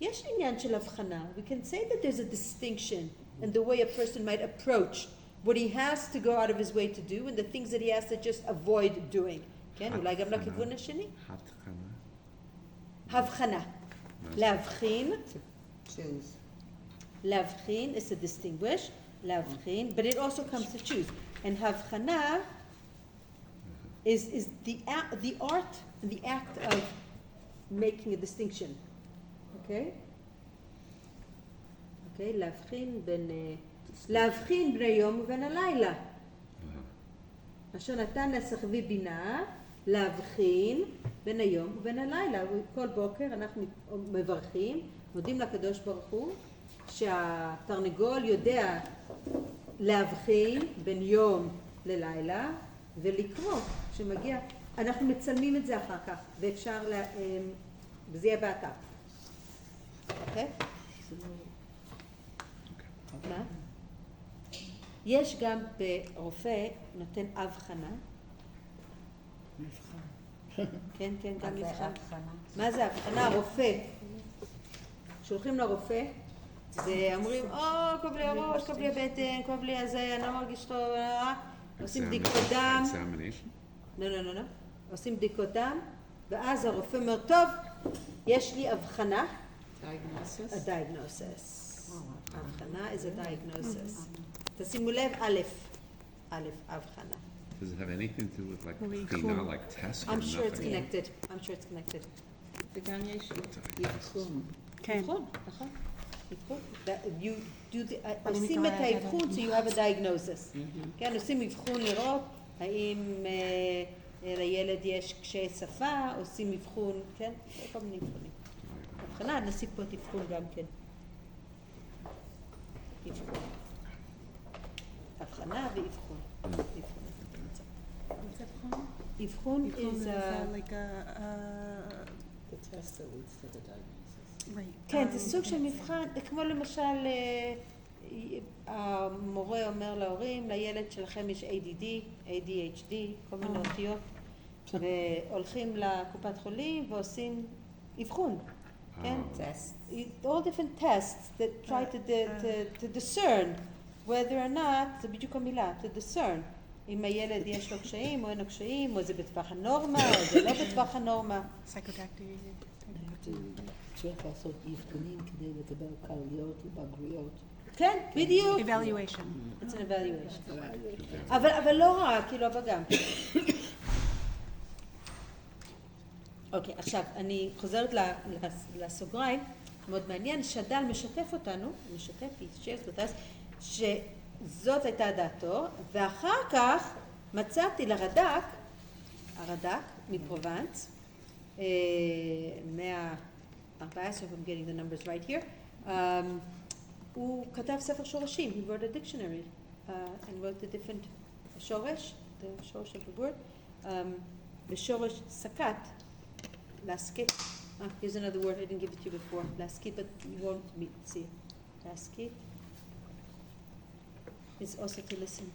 יש עניין של הבחנה. We can say that there's a distinction in the way a person might approach what he has to go out of his way to do and the things that he has to just avoid doing. כן, אולי גם לכיוון השני. הבחנה. להבחין. Choose. להבחין is to distinguish. להבחין, but it also comes to choose. And הבחנה is the art and the act of making a distinction. Okay? Okay, להבחין בין היום ובין הלילה. אשר נתן לשכבי בינה להבחין בין היום ובין הלילה. כל בוקר אנחנו מברכים, מודים לקדוש ברוך הוא, שהתרנגול יודע להבחין בין יום ללילה ולקרוא שמגיע. אנחנו מצלמים את זה אחר כך ואפשר, וזה יהיה באתר. אוקיי? מה? יש גם ברופא נותן הבחנה, מבחן. כן, כן, גם מה זה מבחן. הבחנה? מה זה הבחנה? רופא. שולחים לרופא, ואומרים, כואב לי הראש, כואב לי הבטן, כואב לי הזה, אני לא מרגיש טוב, עושים בדיקות דם. Examination. לא. עושים בדיקות דם, ואז הרופא אומר, טוב, יש לי הבחנה. Diagnosis. A diagnosis. הבחנה is a diagnosis. תשימו לב, א', הבחנה. Does it have anything to do with like Maybe cleaner, cool. like tests or I'm sure it's nothing? connected. I'm sure it's connected. וגם יש אבחון. כן. אבחון, נכון. אבחון. You do the, אני עושים את מתעוררת. האבחון, so you have a diagnosis. כן, עושים אבחון לראות האם לילד יש קשיי שפה, עושים אבחון, כן, כל מיני אבחונים. הבחנה, נוסיף פה את אבחון גם כן. אבחון. הבחנה ואבחון. אבחון is like The test that leads to the diagnosis. right. כן, זה סוג של מבחן, כמו למשל המורה אומר להורים, לילד שלכם יש ADD, ADHD, כל מיני אותיות, והולכים לקופת חולים ועושים אבחון, כן? Test. All different tests that try to discern whether or not, זה בדיוק המילה, to discern, אם הילד יש לו קשיים או אין לו קשיים, או זה בטווח הנורמה, או זה לא בטווח הנורמה. Psychodactyl. צריך לעשות אבחונים כדי לקבל קליות ובגרויות. כן, בדיוק. Evaluation. It's an evaluation. אבל לא רק, כאילו, אבל גם. אוקיי, עכשיו, אני חוזרת לסוגריים, מאוד מעניין, שדל משתף אותנו, he shares with us, שזאת הייתה דעתו, ואחר כך מצאתי לרד"ק, הרד"ק מפרובנס, 114, if I'm getting the numbers right here, הוא כתב ספר שורשים, he wrote a dictionary, and wrote the different שורש, the שורש of the word, בשורש סקת, להסכית, here's another word I didn't give it to you before, להסכית, but you won't see it, להסכית is also to listen.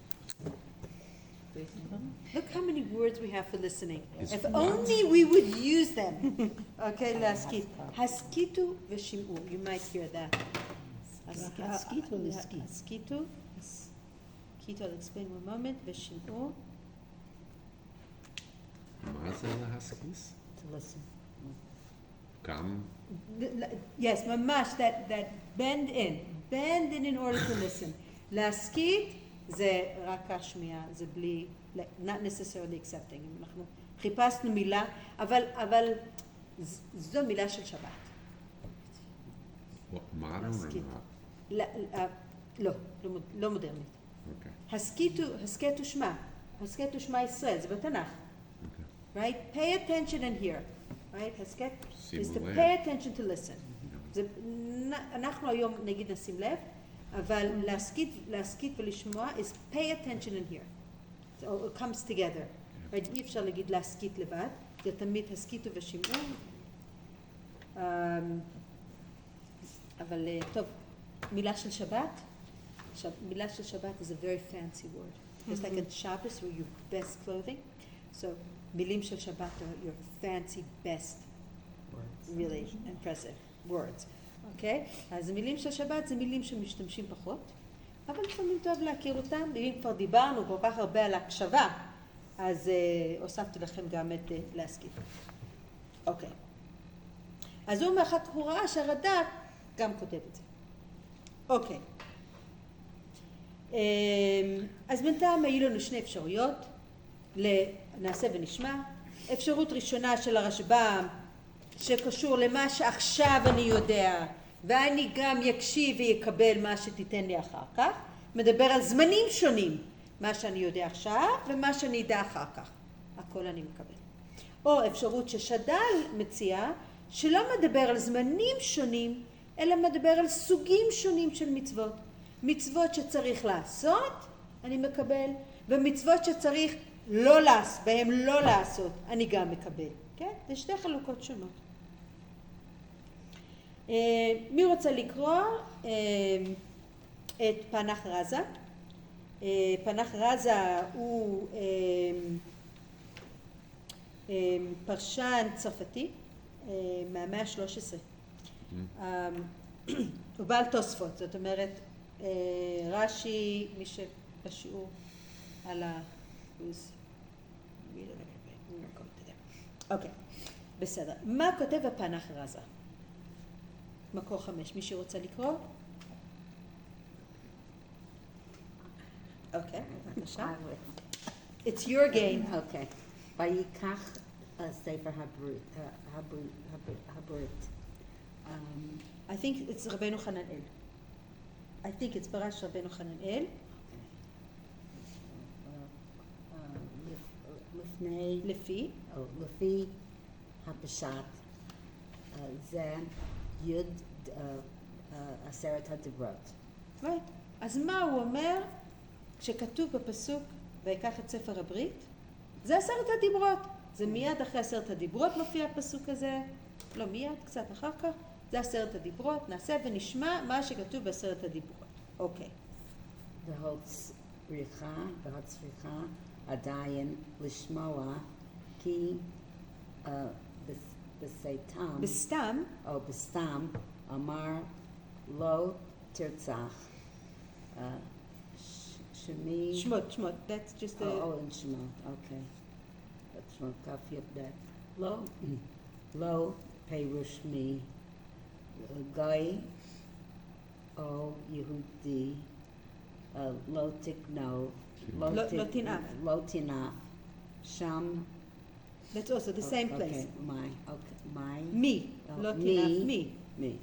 Look how many words we have for listening. It's If what? only we would use them. Okay, להסכית. הסכיתו ושמעו, you might hear that. הסכית או להסכית? הסכיתו, הסכיתו, I'll explain one moment, ושמעו. מה זה להסכיס? To listen. גם Yes, ממש, that bend in order to listen. להסכית זה רק השמיעה, זה בלי, not necessarily accepting. אנחנו חיפשנו מילה, אבל זו מילה של שבת. what, modern or להסכית. not? לא מודרנית. Okay. הסכת ושמע, הסכת ושמע ישראל, זה בתנ"ך. Okay. Right? Pay attention and hear. Right? הסכת is to שימו לב. pay attention to listen. אנחנו היום נגיד נשים לב, אבל להסכית ולשמוע is pay attention and hear. So it comes together. Right? אי אפשר להגיד להסכית לבד, זה תמיד הסכיתו ושמעו. אבל טוב, מילה של שבת, מילה של שבת is a very fancy word. Just like at Shabbos where your best clothing. So מילים של שבת are your fancy best, really impressive words. אוקיי? אז מילים של שבת זה מילים שמשתמשים פחות, אבל לפעמים טוב להכיר אותם. אם כבר דיברנו כל כך הרבה על הקשבה, אז הוספתי לכם גם את להסכית. אוקיי. אז הוא מאחר הוא ראה שהרד"ק גם כותב את זה. אוקיי. אז בינתיים היו לנו שני אפשרויות, נעשה ונשמע. אפשרות ראשונה של הרשב"ם, שקשור למה שעכשיו אני יודע, ואני גם יקשיב ויקבל מה שתיתן לי אחר כך, מדבר על זמנים שונים, מה שאני יודע עכשיו ומה שאני אדע אחר כך, הכל אני מקבל. או אפשרות ששדל מציע, שלא מדבר על זמנים שונים, אלא מדבר על סוגים שונים של מצוות. מצוות שצריך לעשות, אני מקבל, ומצוות שצריך בהם לא לעשות, אני גם מקבל. כן? זה שתי חלוקות שונות. מי רוצה לקרוא את פנח רזה? פנח רזה הוא פרשן צרפתי מהמאה ה-13. הוא בעל תוספות, זאת אומרת רש"י, מי שבשיעור על ה... אוקיי, בסדר. מה כותב הפנח רזה? מקור 5, מי שרוצה לקרוא? אוקיי, בבקשה. It's your game. אוקיי. ויקח ספר הברית. I think it's רבנו חננאל. I think it's פרש רבנו חננאל. לפי הפשט זה י' עשרת הדיברות. Right. אז מה הוא אומר כשכתוב בפסוק ויקח את ספר הברית? זה 10 הדיברות. זה מיד אחרי 10 הדיברות מופיע הפסוק הזה. לא מיד, קצת אחר כך. זה 10 הדיברות. נעשה ונשמע מה שכתוב ב10 הדיברות. אוקיי. ועוד צריכה עדיין לשמוע כי בסתם אמר לא תרצח שמות, that's just a... in שמות, אוקיי. שמות כף י"ד. לא פירוש מי גוי או יהודי לא תגנוב לא תנאף שם. That's also the same place. מי מי, לא תנאף מי.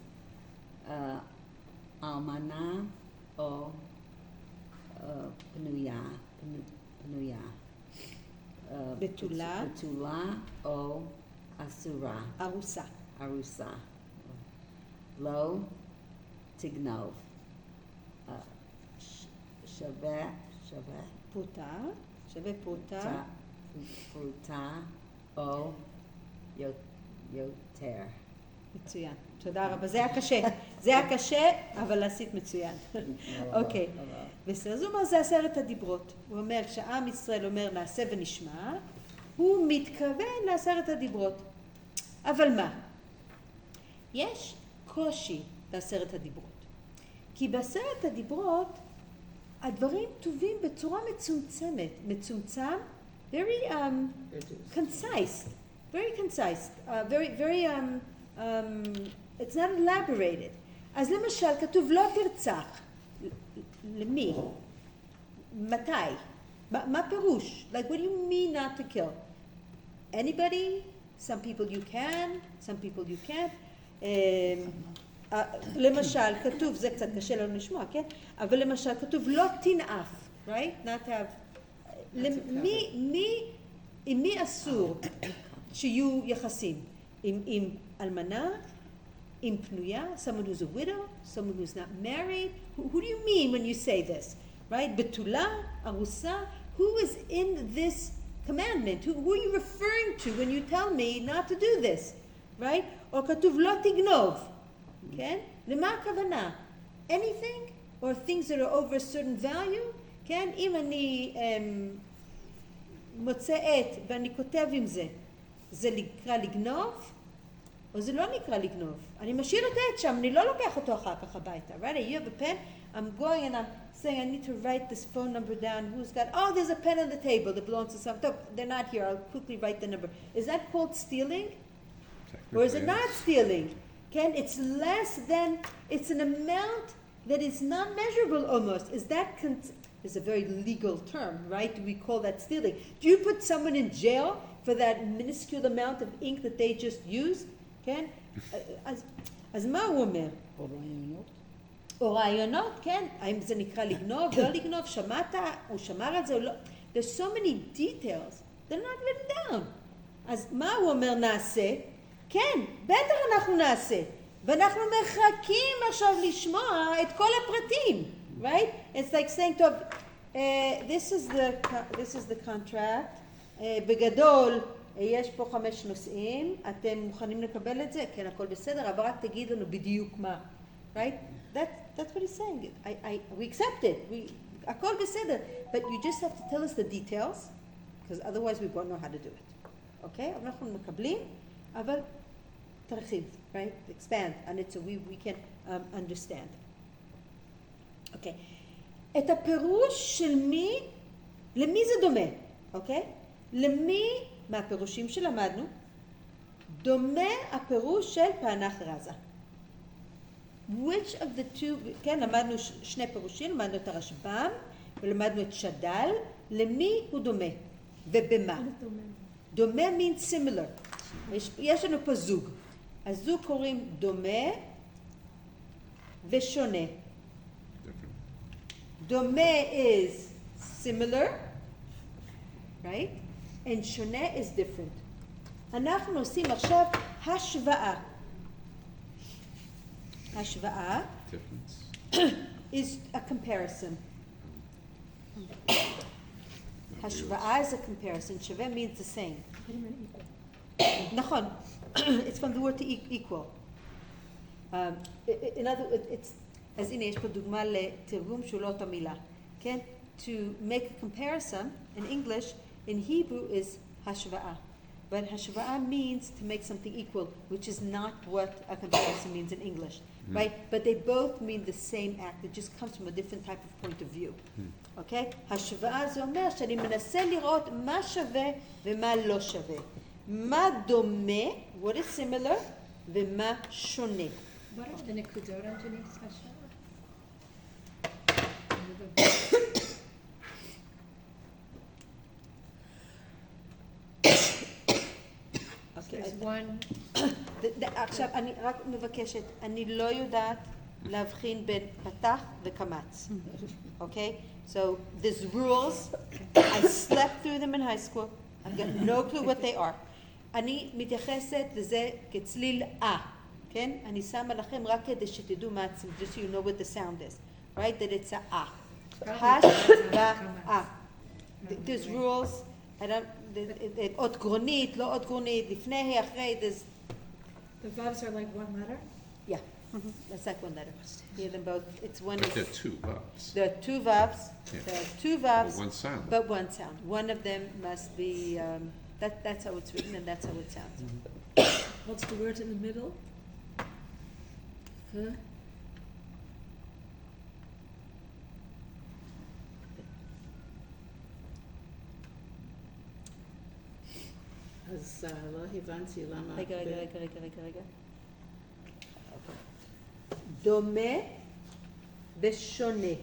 אלמנה או פנויה. בתולה או אסורה. ארוסה. לא תגנוב. שווה פרוטה או יותר. מצוין, תודה רבה. זה היה קשה, אבל עשית מצוין. אוקיי, בסדר. אז הוא אומר, זה 10 הדיברות. הוא אומר, כשעם ישראל אומר נעשה ונשמע, הוא מתכוון ל10 הדיברות. אבל מה? יש קושי ל10 הדיברות. כי ב10 הדיברות, הדברים כתובים בצורה מצומצם, very concise, very it's not elaborated. אז למשל כתוב לא תרצח. למי? מתי? מה פירוש? Like what do you mean not to kill? Anybody? Some people you can, some people you can't. למשל כתוב, זה קצת קשה לנו לשמוע, כן? אבל למשל כתוב לא תנאף, right? Not to have. עם מי אסור שיהיו יחסים? עם אלמנה? עם פנויה? Someone who's a widow? Someone who's not married? Who do you mean when you say this? Right? בתולה? ארוסה? Who is in this commandment? Who are you referring to when you tell me not to do this? Right? או כתוב לא תגנוב. כן? למה הכוונה? Anything? Or things that are over a certain value? כן? אם אני מוצא עט ואני כותב עם זה, זה נקרא לגנוב? או זה לא נקרא לגנוב? אני משאיר את העט שם, אני לא לוקח אותו אחר כך הביתה. Right? You have a pen? I'm going and I'm saying I need to write this phone number down. Who's got... Oh, there's a pen on the table that belongs to someone. They're not here. I'll quickly write the number. Is that called stealing? Or is it not stealing? Ken, it's less than... It's an amount that is not measurable almost. Is that... Is a very legal term, right? Do we call that stealing? Do you put someone in jail for that minuscule amount of ink that they just used? כן? אז מה הוא אומר? או רעיונות, כן? האם זה נקרא לגנוב, לא לגנוב, שמעת, הוא שמר על זה או לא? There's so many details, they're not written down. אז מה הוא אומר נעשה? כן, בטח אנחנו נעשה. ואנחנו מחכים עכשיו לשמוע את כל הפרטים, right? It's like saying, טוב, this is the contract, בגדול, יש פה 5 נושאים, אתם מוכנים לקבל את זה? כן, הכל בסדר, אבל רק תגיד לנו בדיוק מה. Right? That's what he's saying. We accept it. הכל בסדר. But you just have to tell us the details, because otherwise we won't know how to do it. אוקיי? אנחנו מקבלים, אבל תרחיב, right? expand on it so we can understand. אוקיי. את הפירוש של מי, למי זה דומה, אוקיי? למי מהפירושים שלמדנו, דומה הפירוש של פענח רזה. Which of the two, כן, למדנו שני פירושים, למדנו את הרשב"ם ולמדנו את שד"ל, למי הוא דומה ובמה? דומה means similar. יש לנו פה זוג. הזוג קוראים דומה ושונה. דומה is similar, right? And שונה is different. אנחנו עושים עכשיו השוואה. השוואה Difference. is a comparison. השוואה is a comparison. שווה means the same. נכון. It's from the word to equal. In other words, it's, אז הנה יש פה דוגמה לתרגום שהוא לא אותה מילה. כן? To make a comparison in English, in Hebrew is השוואה. But השוואה means to make something equal, which is not what a comparison means in English. Right? But they both mean the same act. It just comes from a different type of point of view. Okay? השוואה זה אומר שאני מנסה לראות מה שווה ומה לא שווה. מה דומה, what is similar, ומה שונה. What are the נקודות underneath השוואה? There's one. עכשיו, אני רק מבקשת, אני לא יודעת להבחין בין פתח וקמץ. Okay? So, there's rules. I slept through them in high school. I've got no clue what they are. אני מתייחסת לזה כצליל כן? אני שמה לכם רק כדי שתדעו מה הצליל, just so you know what the sound is. Right? That it's השוואה. There's rules. I don't, אות גרונית, לא אות גרונית, לפני, אחרי, there's... The vowels are like one letter? Yeah, that's like one letter. Hear them both. It's one But there are is... two vowels. There are two vowels. Yeah. There are two vowels. But one sound. But one sound. One of them must be... that's how it's written and that's how it sounds. What's the word in the middle? Huh? אז לא הבנתי למה... רגע. דומה ושונה.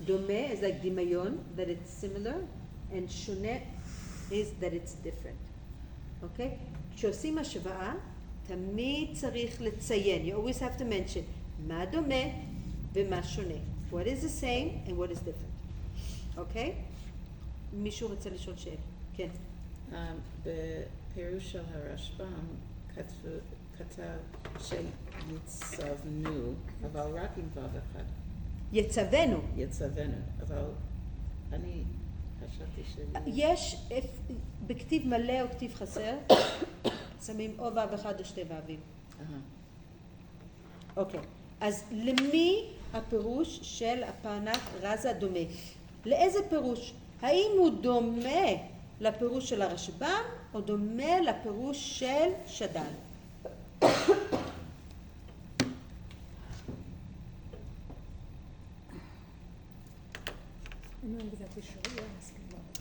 דומה is like דמיון, that it's similar, and שונה is that it's different. אוקיי? כשעושים השוואה, תמיד צריך לציין. You always have to mention מה דומה ומה שונה. What is the same and what is different. אוקיי? מישהו רוצה לשאול שאלה? כן. בפירוש של הרשב"ם כתב שיצוונו, אבל רק עם וו אחד. יצוונו. יצוונו, אבל אני חשבתי יש, בכתיב מלא או כתיב חסר, שמים או וו אחד או שתי וווים. אוקיי, אז למי הפירוש של הפענח רזה דומה? לאיזה פירוש? האם הוא דומה לפירוש של הרשב"ם או דומה לפירוש של שד"ל?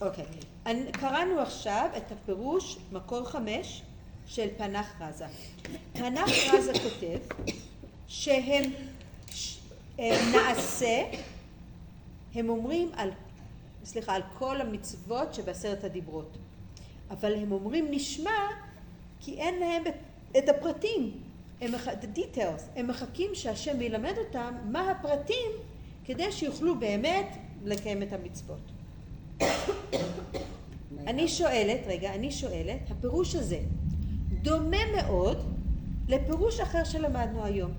אוקיי, קראנו עכשיו את הפירוש מקור 5 של פענח רזה. פענח רזה כותב שהם נעשה, הם אומרים על כל המצוות שבעשרת הדיברות. אבל הם אומרים נשמע כי אין להם את הפרטים, the details. הם מחכים שהשם ילמד אותם מה הפרטים כדי שיוכלו באמת לקיים את המצוות. אני שואלת, הפירוש הזה דומה מאוד לפירוש אחר שלמדנו היום.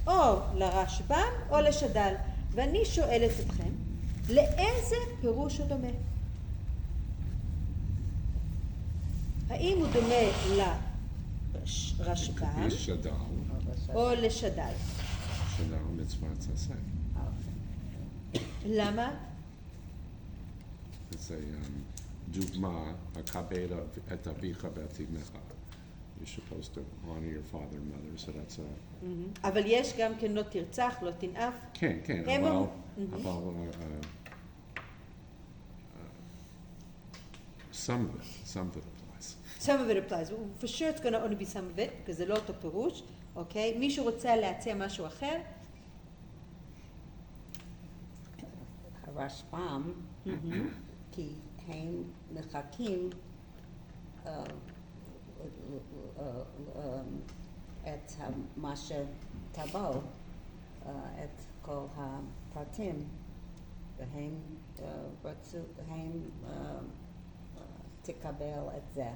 או לרשב"ם או לשד"ל. ואני שואלת אתכם, לאיזה פירוש הוא דומה? האם הוא דומה לרשב"ם לשד"ל. או לשד"ל? שד"ל מצוות עשה. למה? It's דוגמה, הכבד את אביך ואת אמך. You're supposed to honor your father and mother, so that's a... אבל יש גם כן לא תרצח, לא תנאף. כן, כן, הם אבל... some of it applies. Some of it applies. For sure it's going to only be some of it, because זה לא אותו פירוש, אוקיי? מישהו רוצה להציע משהו אחר? הרשב"ם, כי הם מחכים את מה שתבוא, את כל הפרטים, והם רצו, הם תקבל את זה.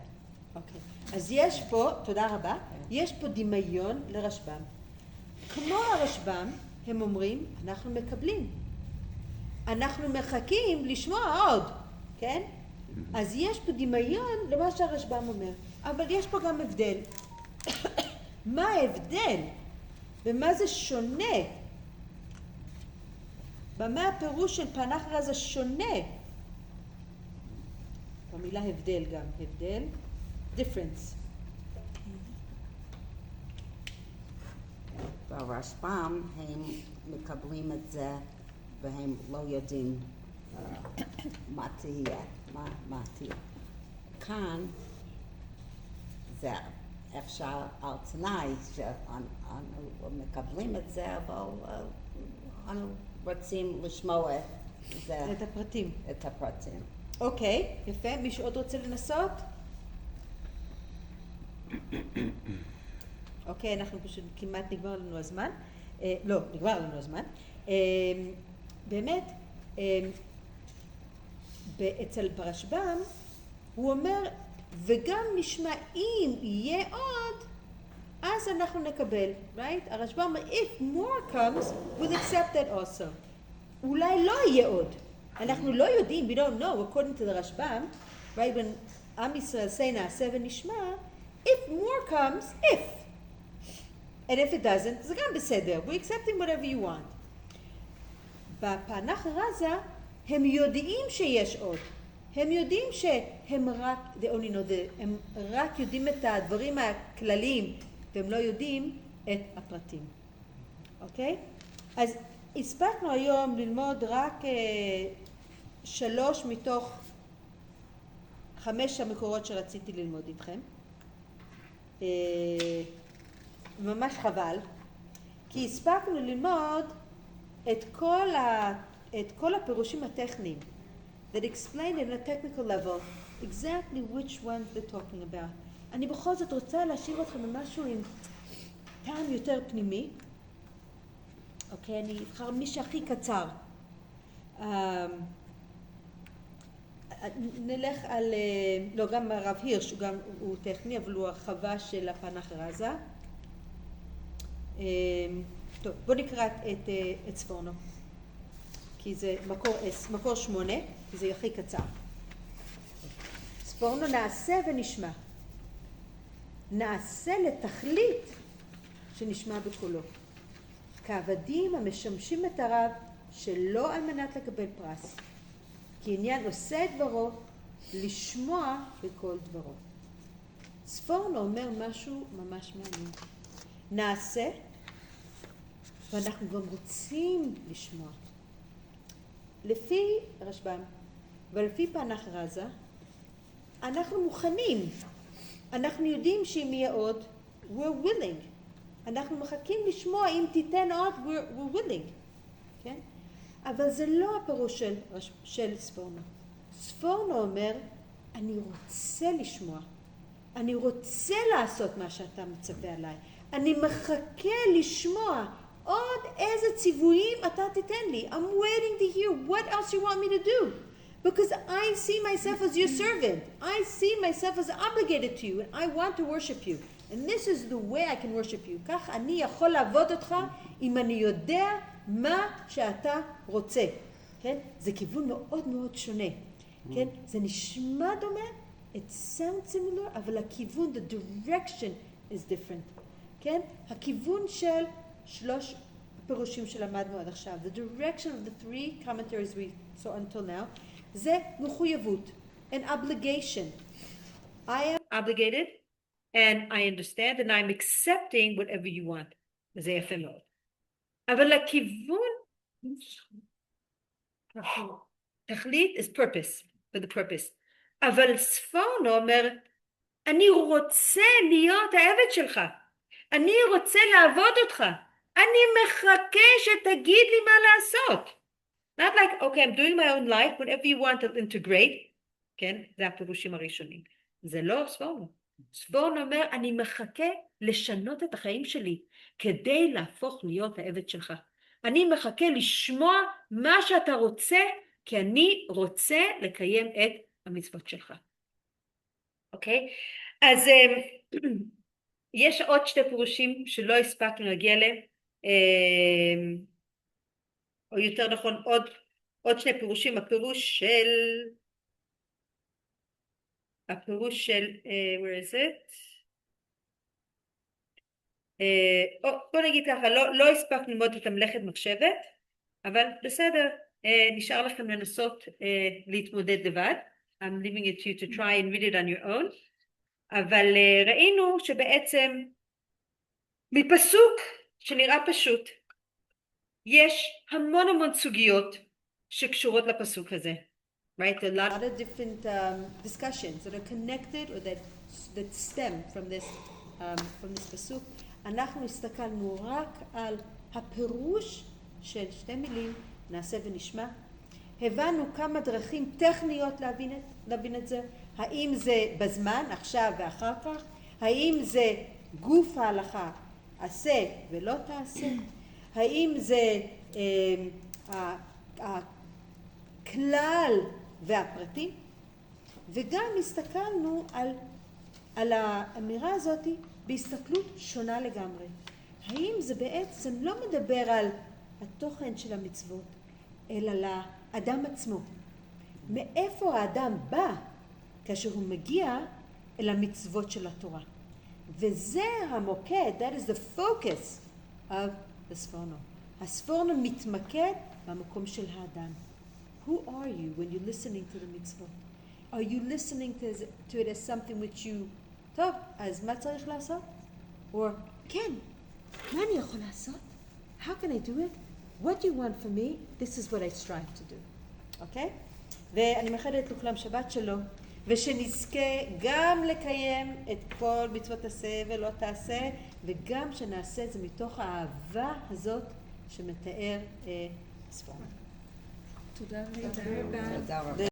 אוקיי. אז יש פה, תודה רבה, יש פה דמיון לרשב"ם. כמו הרשב"ם, הם אומרים, אנחנו מקבלים. אנחנו מחכים לשמוע עוד, כן? אז יש פה דמיון למה שהרשב"ם אומר. אבל יש פה גם הבדל. מה ההבדל? ומה זה שונה? במה הפירוש של פנח רזה שונה? במילה הבדל גם, הבדל, difference. ברשב"ם הם מקבלים את זה והם לא יודעים מה תהיה, מה תהיה. כאן זה אפשר על תנאי שאנו מקבלים את זה, אבל אנו רוצים לשמוע את הפרטים. את הפרטים. אוקיי, יפה. מישהו עוד רוצה לנסות? אוקיי, אנחנו פשוט כמעט נגמר לנו הזמן. לא, נגמר לנו הזמן. באמת, אצל ברשב"ם הוא אומר, וגם נשמע אם יהיה עוד, אז אנחנו נקבל, right? הרשב"ם אומר, if more comes, we'll accept that also. אולי לא יהיה עוד. אנחנו לא יודעים, we don't know, according to the רשב"ם, right? when עם ישראל say נעשה ונשמע, if more comes, if. And if it doesn't, זה גם בסדר. We're accepting whatever you want. בפענח רזה, הם יודעים שיש עוד. הם יודעים שהם רק, הם רק יודעים את הדברים הכלליים, והם לא יודעים את הפרטים. אוקיי? אז הספקנו היום ללמוד רק 3 מתוך 5 המקורות שרציתי ללמוד איתכם. ממש חבל, כי הספקנו ללמוד את כל הפירושים הטכניים that explain in a technical level exactly which ones they're talking about. אני בכל זאת רוצה להשאיר אתכם במשהו עם טעם יותר פנימי. אוקיי, אני אבחר מי שהכי קצר. נלך על, לא, גם הרב הירש, הוא טכני, אבל הוא הרחבה של הפענח רזה. טוב, בוא נקרא את ספורנו, כי זה מקור 8, כי זה הכי קצר. ספורנו נעשה ונשמע. נעשה לתכלית שנשמע בקולו. כעבדים המשמשים את הרב שלא על מנת לקבל פרס, כי עניין עושה את דברו לשמוע בכל דברו. ספורנו אומר משהו ממש מעניין. נעשה, ואנחנו גם רוצים לשמוע. לפי רשב"ם ולפי פענח רזה, אנחנו מוכנים. אנחנו יודעים שאם יהיה עוד, we're willing. אנחנו מחכים לשמוע, אם תיתן עוד, we're willing. כן? אבל זה לא הפירוש של ספורנו. ספורנו אומר, אני רוצה לשמוע. אני רוצה לעשות מה שאתה מצפה עליי. אני מחכה לשמוע עוד איזה ציוויים אתה תיתן לי. I'm waiting to hear what else you want me to do. Because I see myself as your servant. I see myself as obligated to you. And I want to worship you. And this is the way I can worship you. כך אני יכול לעבוד אותך אם אני יודע מה שאתה רוצה. כן? זה כיוון מאוד מאוד שונה. כן? זה נשמע דומה. It sounds similar, אבל הכיוון, the direction is different. כן? הכיוון של 3 פירושים שלמדנו עד עכשיו. The direction of the 3 commentaries we saw until now. זה מחויבות. an obligation. I am obligated, and I understand, and I'm accepting whatever you want. זה יפה מאוד. אבל הכיוון, תכלית is purpose, for the purpose. אבל ספורנו אומר, אני רוצה להיות העבד שלך. אני רוצה לעבוד אותך. אני מחכה שתגיד לי מה לעשות. Not like, okay, I'm doing my own life, whatever you want to integrate. כן? זה הפירושים הראשונים. זה לא ספורנו. ספורנו אומר, אני מחכה לשנות את החיים שלי, כדי להפוך להיות העבד שלך. אני מחכה לשמוע מה שאתה רוצה, כי אני רוצה לקיים את המצוות שלך. אוקיי? אז יש עוד שתי פירושים שלא הספקנו להגיע אליהם, או יותר נכון עוד שני פירושים, הפירוש של, where is it? בוא נגיד ככה, לא הספקנו ללמוד את המלאכת מחשבת, אבל בסדר, נשאר לכם לנסות להתמודד לבד. I'm leaving it to you to try and read it on your own. אבל ראינו שבעצם מפסוק שנראה פשוט, יש המון סוגיות שקשורות לפסוק הזה. Right? A lot of different discussions that are connected or that stem from this פסוק. אנחנו הסתכלנו רק על הפירוש של שתי מילים, נעשה ונשמע. הבנו כמה דרכים טכניות להבין את זה. האם זה בזמן, עכשיו ואחר כך? האם זה גוף ההלכה, עשה ולא תעשה? האם זה הכלל והפרטים? וגם הסתכלנו על האמירה הזאת בהסתכלות שונה לגמרי. האם זה בעצם לא מדבר על התוכן של המצוות, אלא לאדם עצמו? מאיפה האדם בא כאשר הוא מגיע אל המצוות של התורה? וזה המוקד, that is the focus of the ספורנו. הספורנו מתמקד במקום של האדם. Who are you when you're listening to the mitzvot? Are you listening to it as something which you, טוב, אז מה צריך לעשות? Or, כן, מה אני יכול לעשות? How can I do it? What do you want from me? This is what I strive to do. אוקיי? ואני מאחלת לכולם שבת שלום, ושנזכה גם לקיים את כל מצוות עשה ולא תעשה, וגם שנעשה את זה מתוך האהבה הזאת שמתאר ספורנו. תודה רבה.